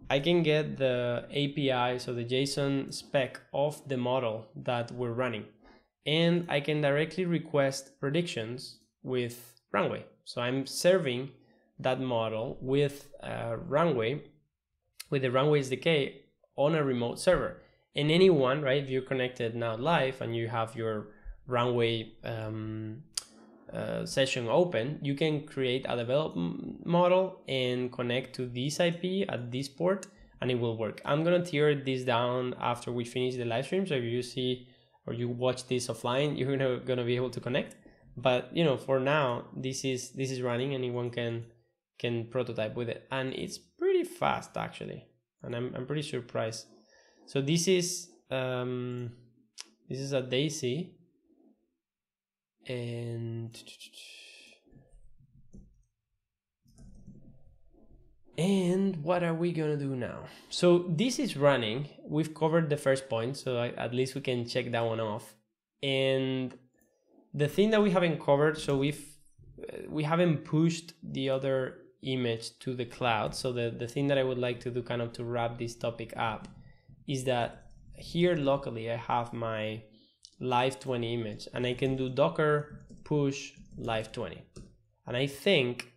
I can get the API, so the JSON spec of the model that we're running. And I can directly request predictions with Runway. So I'm serving that model with Runway, with the Runway SDK on a remote server. And anyone, right, if you're connected now live and you have your Runway session open, you can create a development model and connect to this IP at this port, and it will work. I'm gonna tear this down after we finish the live stream, so if you see or you watch this offline, you're gonna be able to connect. But for now, this is running, and anyone can prototype with it, and it's pretty fast actually, and I'm pretty surprised. So this is a Daisy, and what are we gonna do now? So this is running. We've covered the first point, so at least we can check that one off. And the thing that we haven't covered, so we haven't pushed the other image to the cloud. So the thing that I would like to do kind of to wrap this topic up is that here locally I have my live20 image, and I can do docker push live20. And I think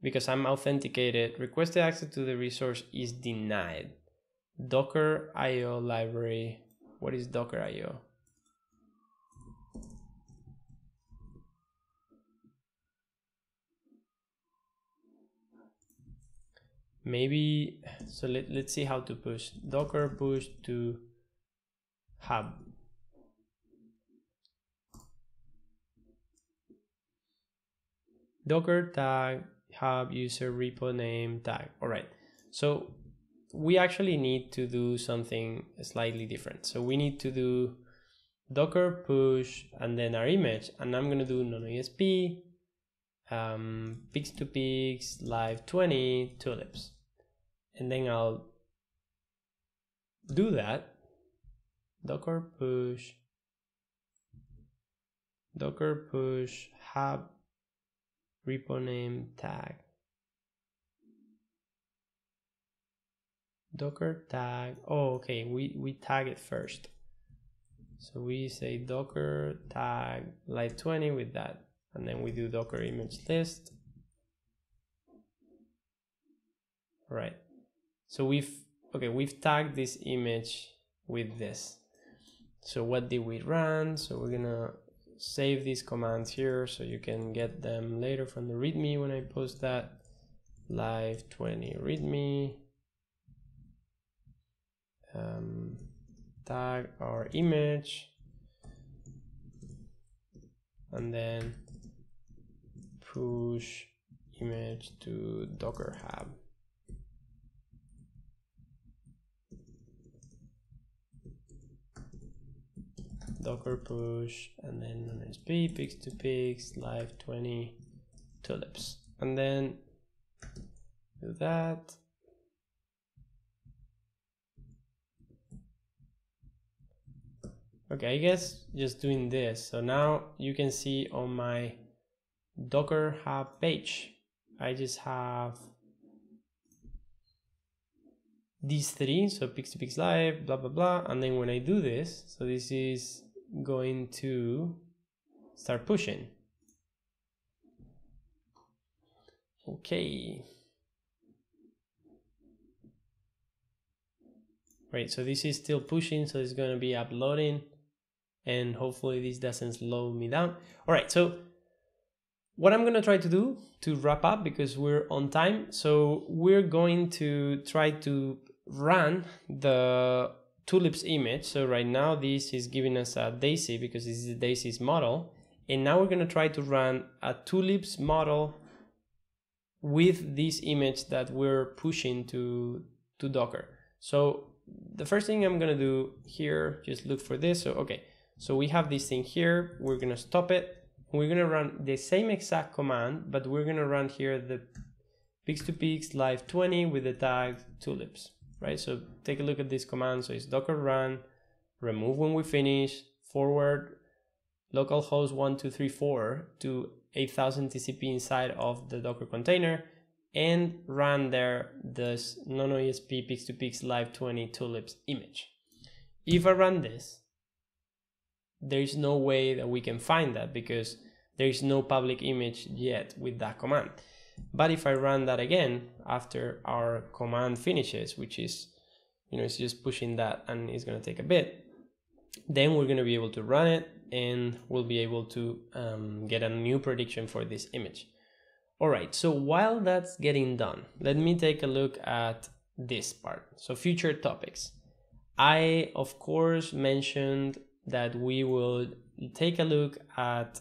because I'm authenticated, requested access to the resource is denied. Docker IO library. What is Docker IO? Maybe, so let's see how to push. Docker push to hub. Docker tag hub user repo name tag. All right. So we actually need to do something slightly different. So we need to do docker push and then our image, and I'm going to do nonoesp pix2pix live20 tulips, and then I'll do that. Docker push hub repo name tag, docker tag. Oh, okay, we tag it first. So we say docker tag live20 with that, and then we do docker image list. All right. So we've tagged this image with this. So what did we run? So we're gonna save these commands here so you can get them later from the README when I post that. Live20 README. Tag our image, and then push image to docker hub. Docker push, and then nonesp pix2pix live20 tulips, and then do that. Okay, I guess just doing this. So now you can see on my Docker Hub page, I just have these three. So pix2pix live, blah, blah, blah. And then when I do this, so this is going to start pushing. Okay. Right, so this is still pushing, so it's going to be uploading, and hopefully this doesn't slow me down. All right, so what I'm going to try to do to wrap up, because we're on time, so we're going to try to run the tulips image. So right now this is giving us a daisy because this is the daisy's model, and now we're going to try to run a tulips model with this image that we're pushing to Docker. So the first thing I'm going to do here, just look for this. So okay, so we have this thing here, we're going to stop it, we're going to run the same exact command, but we're going to run here the pix2pix live20 with the tag tulips, right? So take a look at this command. So it's docker run, remove when we finish, forward localhost 1234 to 8000 TCP inside of the Docker container, and run there this nonoesp pix2pix live20 tulips image. If I run this, there is no way that we can find that because there is no public image yet with that command. But if I run that again after our command finishes, which is, it's just pushing that and it's going to take a bit, then we're going to be able to run it and we'll be able to get a new prediction for this image. All right, so while that's getting done, let me take a look at this part. So future topics. I, of course, mentioned that we will take a look at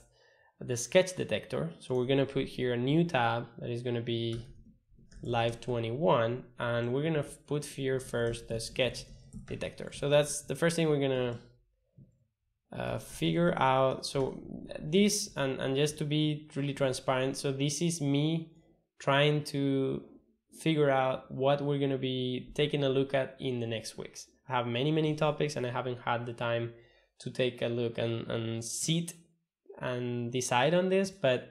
the sketch detector. So we're going to put here a new tab that is going to be live21, and we're going to put here first the sketch detector. So that's the first thing we're going to figure out. So this, and just to be really transparent, so this is me trying to figure out what we're going to be taking a look at in the next weeks. I have many topics and I haven't had the time to take a look and sit and decide on this, but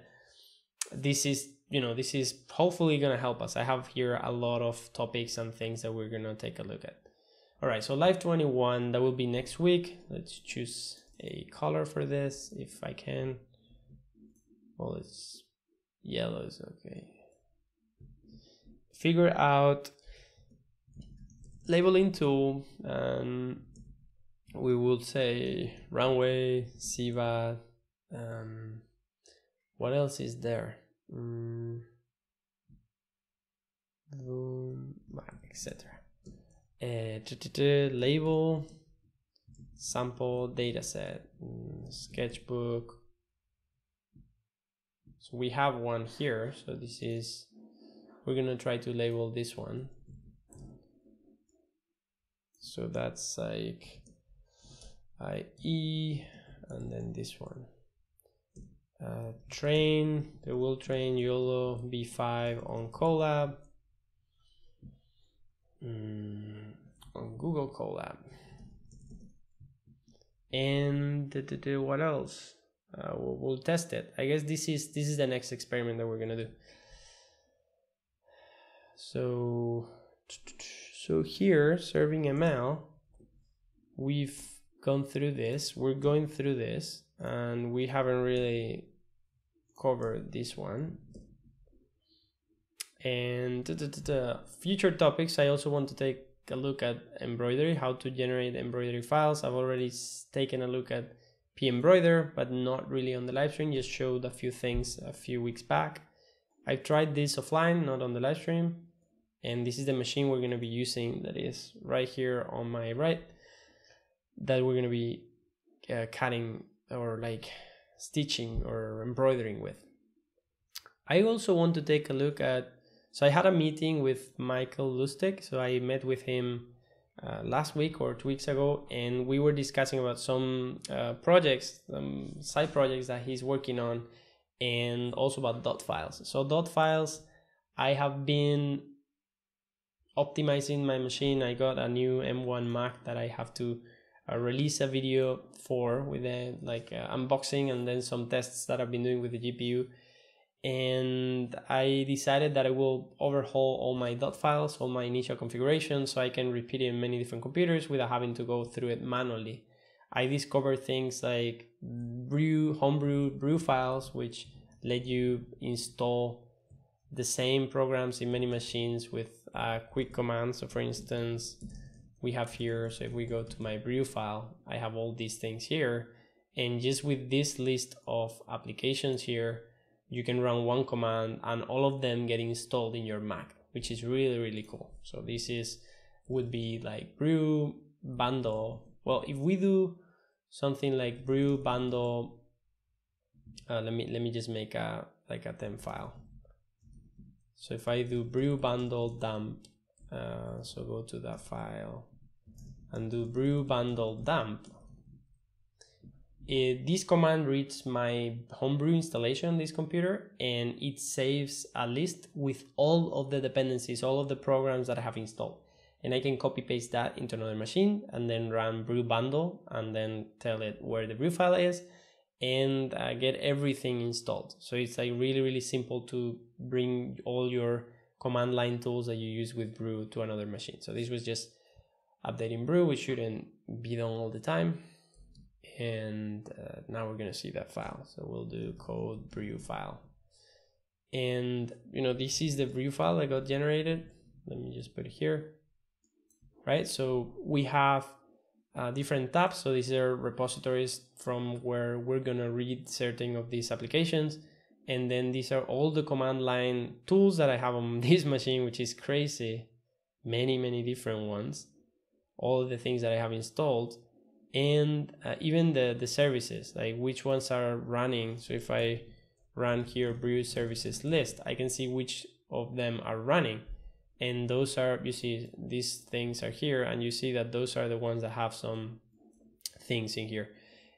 this is, this is hopefully going to help us. I have here a lot of topics and things that we're going to take a look at. All right, so Live 21, that will be next week. Let's choose a color for this if I can. Well, it's yellow is okay. Figure out labeling tool, and we will say runway, CVAT, what else is there? Etc. Label, sample, dataset, sketchbook. So we have one here. So this is, we're gonna try to label this one. So that's like IE, and then this one. Train, the will train YOLO B5 on Colab, on Google Colab. And what else? We'll test it. I guess this is the next experiment that we're gonna do. So here, serving ML, we've gone through this. We're going through this, and we haven't really covered this one. And future topics, I also want to take a look at embroidery, how to generate embroidery files. I've already taken a look at pembroider, but not really on the live stream, just showed a few things a few weeks back. I've tried this offline, not on the live stream, and this is the machine we're going to be using, that is right here on my right, that we're going to be cutting or like stitching or embroidering with. I also want to take a look at, so I had a meeting with Michael Lustig, so I met with him last week or 2 weeks ago, and we were discussing about some projects, side projects that he's working on, and also about dot files. So dot files, I have been optimizing my machine. I got a new M1 Mac that I have to release a video for, with a unboxing and then some tests that I've been doing with the GPU. And I decided that I will overhaul all my dot files, all my initial configuration, so I can repeat it in many different computers without having to go through it manually. I discovered things like homebrew brew files, which let you install the same programs in many machines with quick commands. So for instance, we have here, so if we go to my brew file, I have all these things here, and just with this list of applications here, you can run one command and all of them get installed in your Mac, which is really, really cool. So this would be like brew bundle. Well, if we do something like brew bundle, let me just make a temp file. So if I do brew bundle dump, so go to that file and do brew bundle dump, this command reads my homebrew installation on this computer, and it saves a list with all of the dependencies, all of the programs that I have installed. And I can copy paste that into another machine and then run brew bundle and then tell it where the brew file is and get everything installed. So it's like really, really simple to bring all your command line tools that you use with brew to another machine. So this was just updating brew, which shouldn't be done all the time. And now we're going to see that file. So we'll do code brew file. And, this is the brew file that got generated. Let me just put it here. Right. So we have different tabs. So these are repositories from where we're going to read certain of these applications. And then these are all the command line tools that I have on this machine, which is crazy. Many, many different ones. All the things that I have installed. And even the services, like which ones are running. So if I run here brew services list, I can see which of them are running. And those are, you see, these things are here, and you see that those are the ones that have some things in here.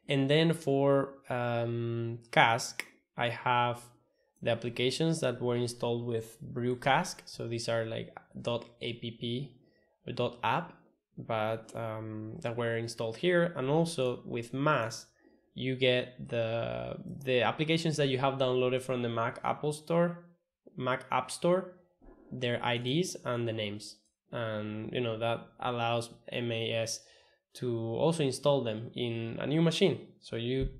And then for Cask, I have the applications that were installed with brew Cask. So these are like .app or .app, but that were installed here. And also with Mass, you get the applications that you have downloaded from the Mac App Store, their IDs and the names. And that allows MAS to also install them in a new machine, so you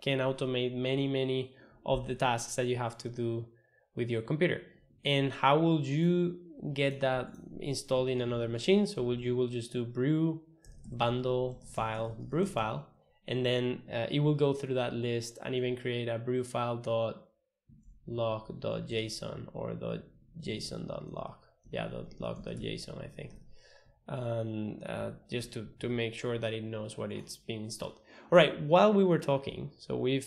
can automate many of the tasks that you have to do with your computer. And how will you get that installed in another machine? So you will just do brew bundle file brew file, and then it will go through that list and even create a brew file.log.json or .json.log. Yeah, .log.json, I think. And just to make sure that it knows what it's been installed. All right, while we were talking, so we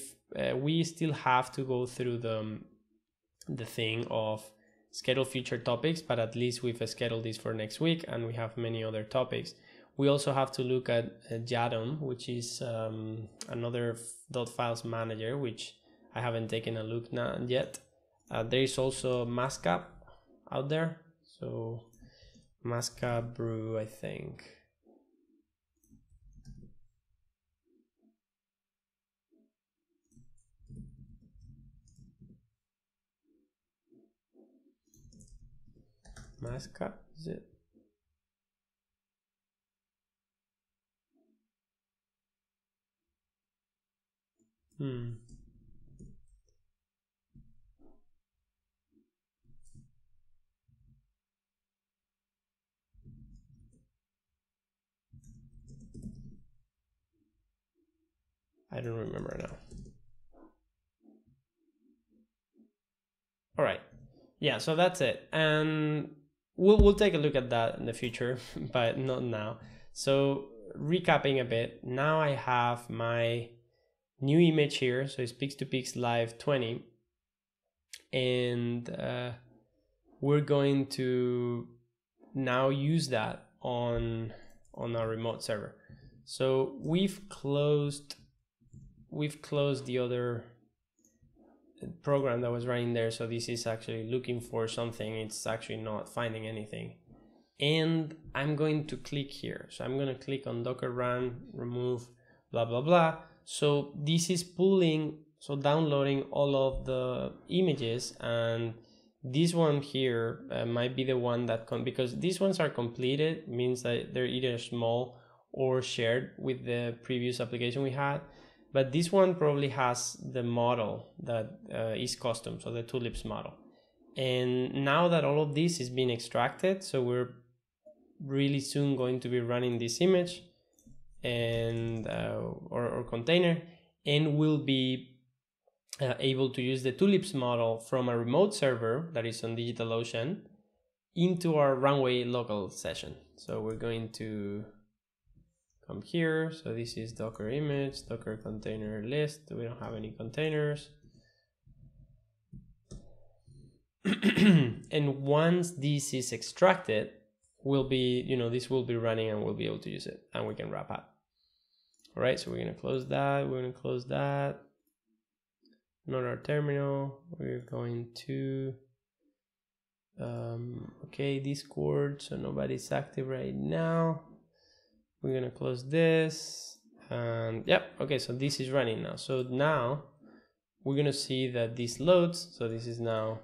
still have to go through the thing of schedule future topics, but at least we've scheduled this for next week, and we have many other topics. We also have to look at Jadom, which is another .files manager, which I haven't taken a look yet. There is also Mascap out there, so Mascap brew, I think. Mascap, is it? I don't remember now. All right. Yeah, so that's it. And we'll take a look at that in the future, but not now. So recapping a bit, now I have my new image here. So it's Pix2Pix Live 20. And we're going to now use that on our remote server. So we've closed the other program that was running there. So this is actually looking for something. It's actually not finding anything. And I'm going to click here. So I'm going to click on Docker run, remove, blah, blah, blah. So this is downloading all of the images, and this one here might be the one that because these ones are completed, means that they're either small or shared with the previous application we had. But this one probably has the model that is custom, so the Tulips model. And now that all of this is being extracted, so we're really soon going to be running this image and or container, and we'll be able to use the Tulips model from a remote server that is on DigitalOcean into our Runway local session. So we're going to come here. So this is Docker image, Docker container list. We don't have any containers. And once this is extracted, we'll be, this will be running and we'll be able to use it, and we can wrap up. All right, so we're going to close that. We're going to close that. Not our terminal. We're going to, okay, Discord. So nobody's active right now. We're going to close this. And yep, okay, so this is running now. So now we're going to see that this loads. So this is now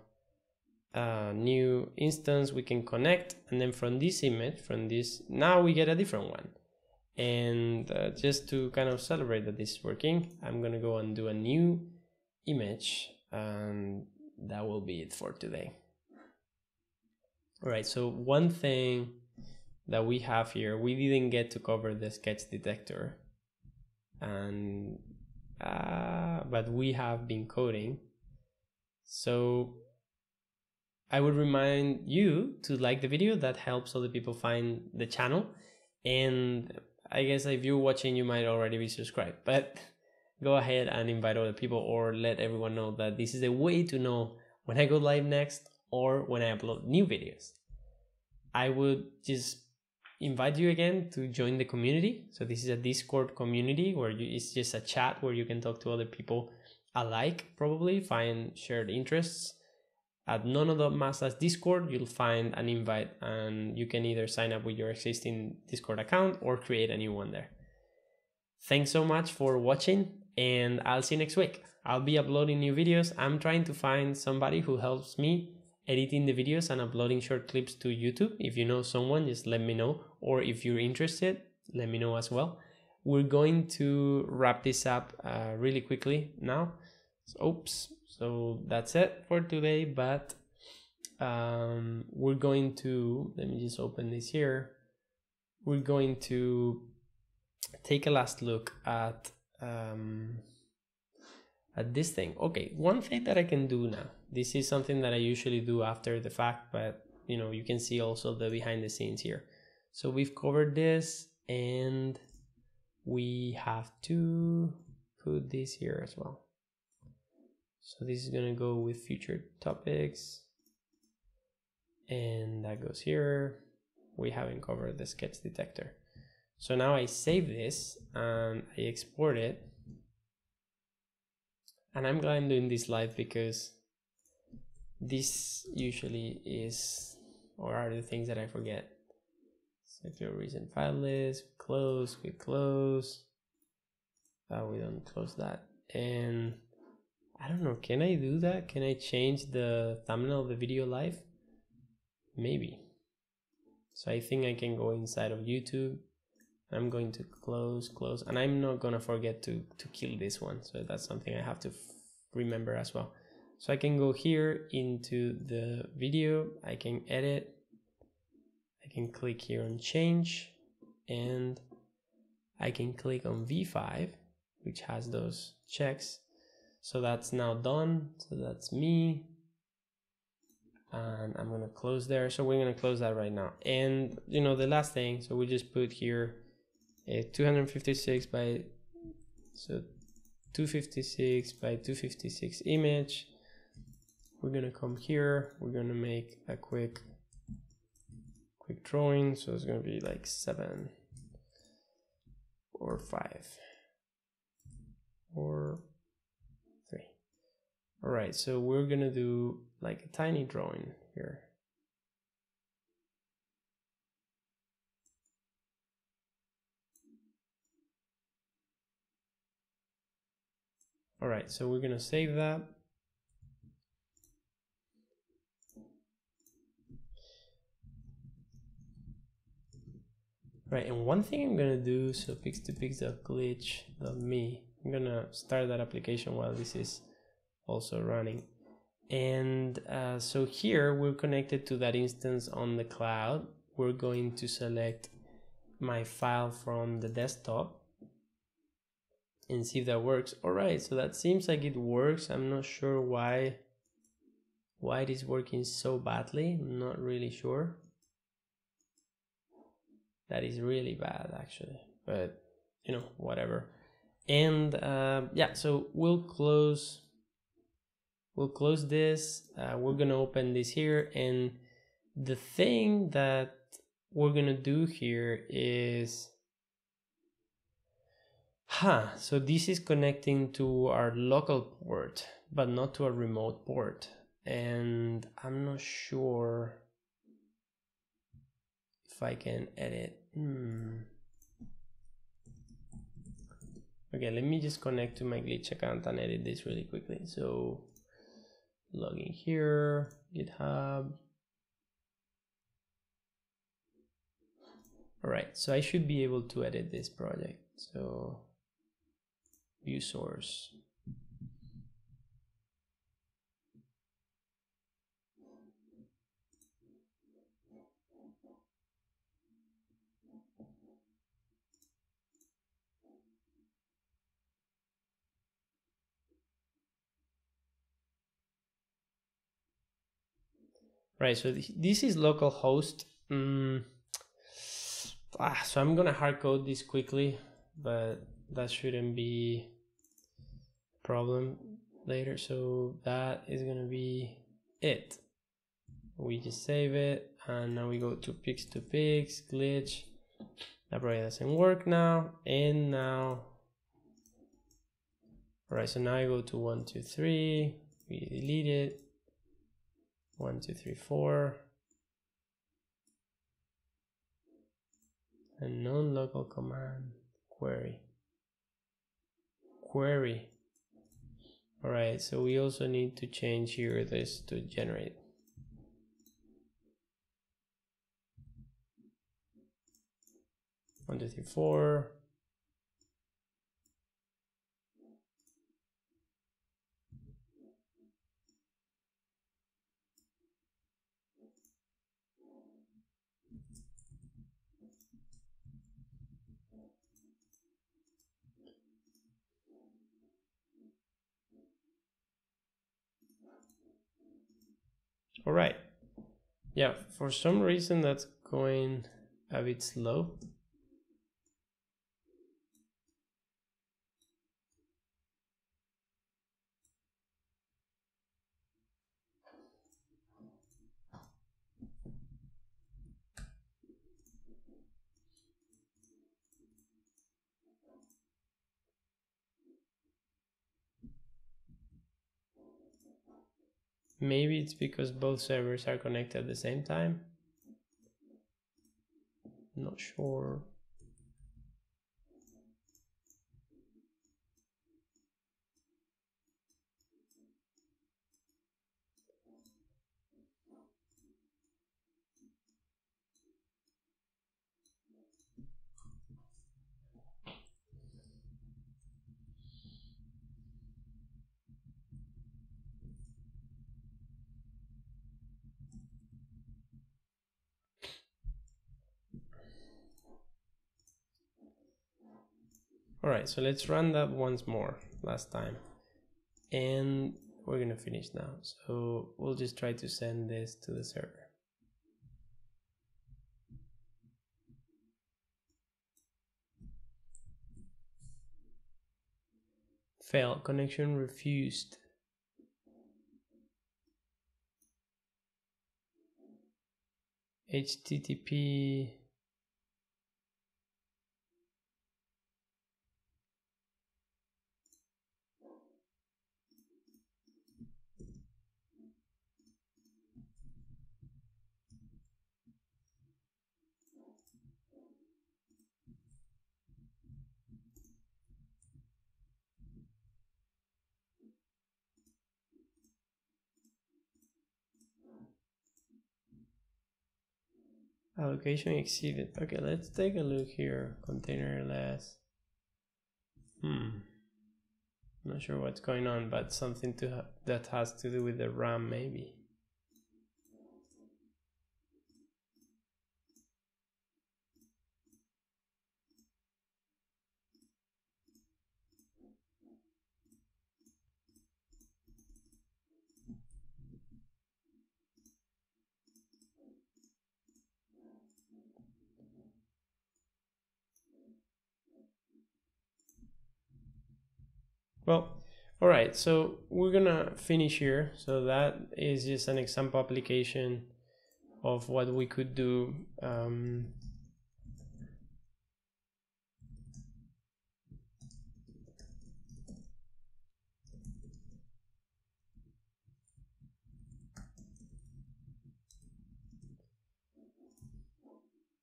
a new instance we can connect. And then from this image, now we get a different one. And just to kind of celebrate that this is working, I'm going to go and do a new image, and that will be it for today. All right, so one thing that we have here, we didn't get to cover the sketch detector, and but we have been coding. So I would remind you to like the video. That helps other people find the channel. And I guess if you're watching, you might already be subscribed, but go ahead and invite other people, or let everyone know that this is a way to know when I go live next or when I upload new videos. I would just invite you again to join the community. So this is a Discord community where it's just a chat where you can talk to other people alike, probably find shared interests. At nono.mas/discord, you'll find an invite, and you can either sign up with your existing Discord account or create a new one there. Thanks so much for watching, and I'll see you next week. I'll be uploading new videos. I'm trying to find somebody who helps me editing the videos and uploading short clips to YouTube. If you know someone, just let me know, or if you're interested, let me know as well. We're going to wrap this up really quickly now. So that's it for today, but we're going to, let me just open this here. We're going to take a last look at this thing. Okay, one thing that I can do now, this is something that I usually do after the fact, but you know, you can see also the behind the scenes here. So we've covered this, and we have to put this here as well. So this is gonna go with future topics, and that goes here. We haven't covered the sketch detector. So now I save this and I export it. And I'm glad I'm doing this live, because this usually is, or are the things that I forget. So if your recent file list, we close. We don't close that. And I don't know, can I do that? Can I change the thumbnail of the video live? Maybe. So I think I can go inside of YouTube. I'm going to close, and I'm not gonna forget to kill this one. So that's something I have to remember as well. So I can go here into the video, I can edit, I can click here on change, and I can click on V5, which has those checks. So that's now done. So that's me. And I'm gonna close there. So we're gonna close that right now. And you know, the last thing, so we just put here a 256 by, so 256 by 256 image. We're gonna come here, we're gonna make a quick drawing. So it's gonna be like 7 or 5 or 3. All right, so we're gonna do like a tiny drawing here. All right, so we're gonna save that. Right, and one thing I'm gonna do, so pix2pix.glitch.me, I'm gonna start that application while this is also running. And so here we're connected to that instance on the cloud. We're going to select my file from the desktop and see if that works. All right, so that seems like it works. I'm not sure why it is working so badly. I'm not really sure. That is really bad actually, but you know, whatever. And yeah, so we'll close this. We're gonna open this here, and the thing that we're gonna do here is, so this is connecting to our local port, but not to a remote port. And I'm not sure if I can edit. Okay, let me just connect to my Glitch account and edit this really quickly. So log in here, GitHub. All right, so I should be able to edit this project. So view source. Right, so this is localhost. So I'm gonna hard code this quickly, but that shouldn't be a problem later. So that is gonna be it. We just save it, and now we go to pix2pix, glitch. That probably doesn't work now, and now, all right, so now I go to 1, 2, 3, we delete it, 1, 2, 3, 4, and non-local command query. query. All right, so we also need to change here this to generate. One, two, three, four. All right. Yeah, for some reason that's going a bit slow. Maybe it's because both servers are connected at the same time. Not sure. All right, so let's run that once more, last time. And we're gonna finish now. So we'll just try to send this to the server. Fail, connection refused. HTTP. Allocation exceeded. Okay, let's take a look here. Containerless. Not sure what's going on, but something that has to do with the RAM maybe. Well, all right, so we're gonna finish here. So that is just an example application of what we could do.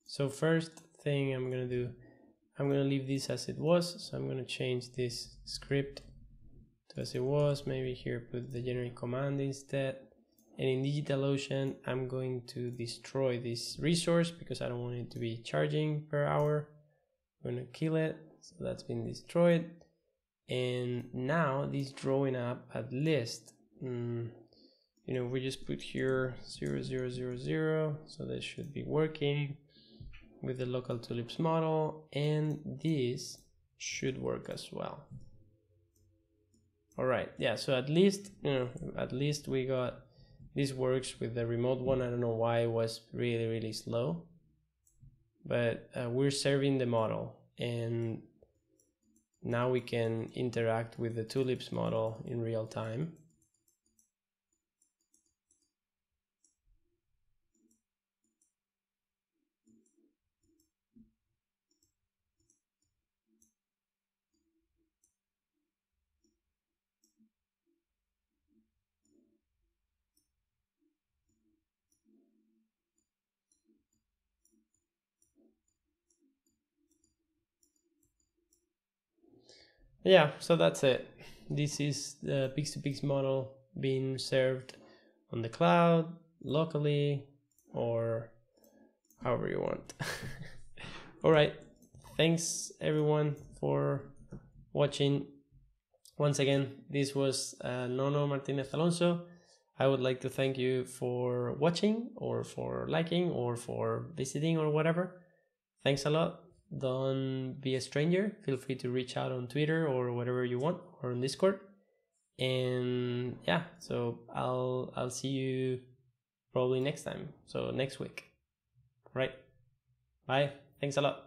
So first thing I'm gonna do, I'm gonna leave this as it was. So I'm gonna change this script to as it was. Maybe here put the generate command instead. And in DigitalOcean, I'm going to destroy this resource because I don't want it to be charging per hour. I'm gonna kill it. So that's been destroyed. And now this drawing up at list, you know, we just put here 0000, so that should be working with the local tulips model, and this should work as well. All right, yeah, so at least, you know, at least we got, this works with the remote one. I don't know why it was really slow, but we're serving the model, and now we can interact with the tulips model in real time. Yeah, so that's it. This is the Pix2Pix model being served on the cloud, locally, or however you want. All right. Thanks everyone for watching. Once again, this was Nono Martinez Alonso. I would like to thank you for watching or for liking or for visiting or whatever. Thanks a lot. Don't be a stranger. Feel free to reach out on Twitter or whatever you want, or on Discord. And yeah, so I'll see you probably next time. So next week. Right. Bye. Thanks a lot.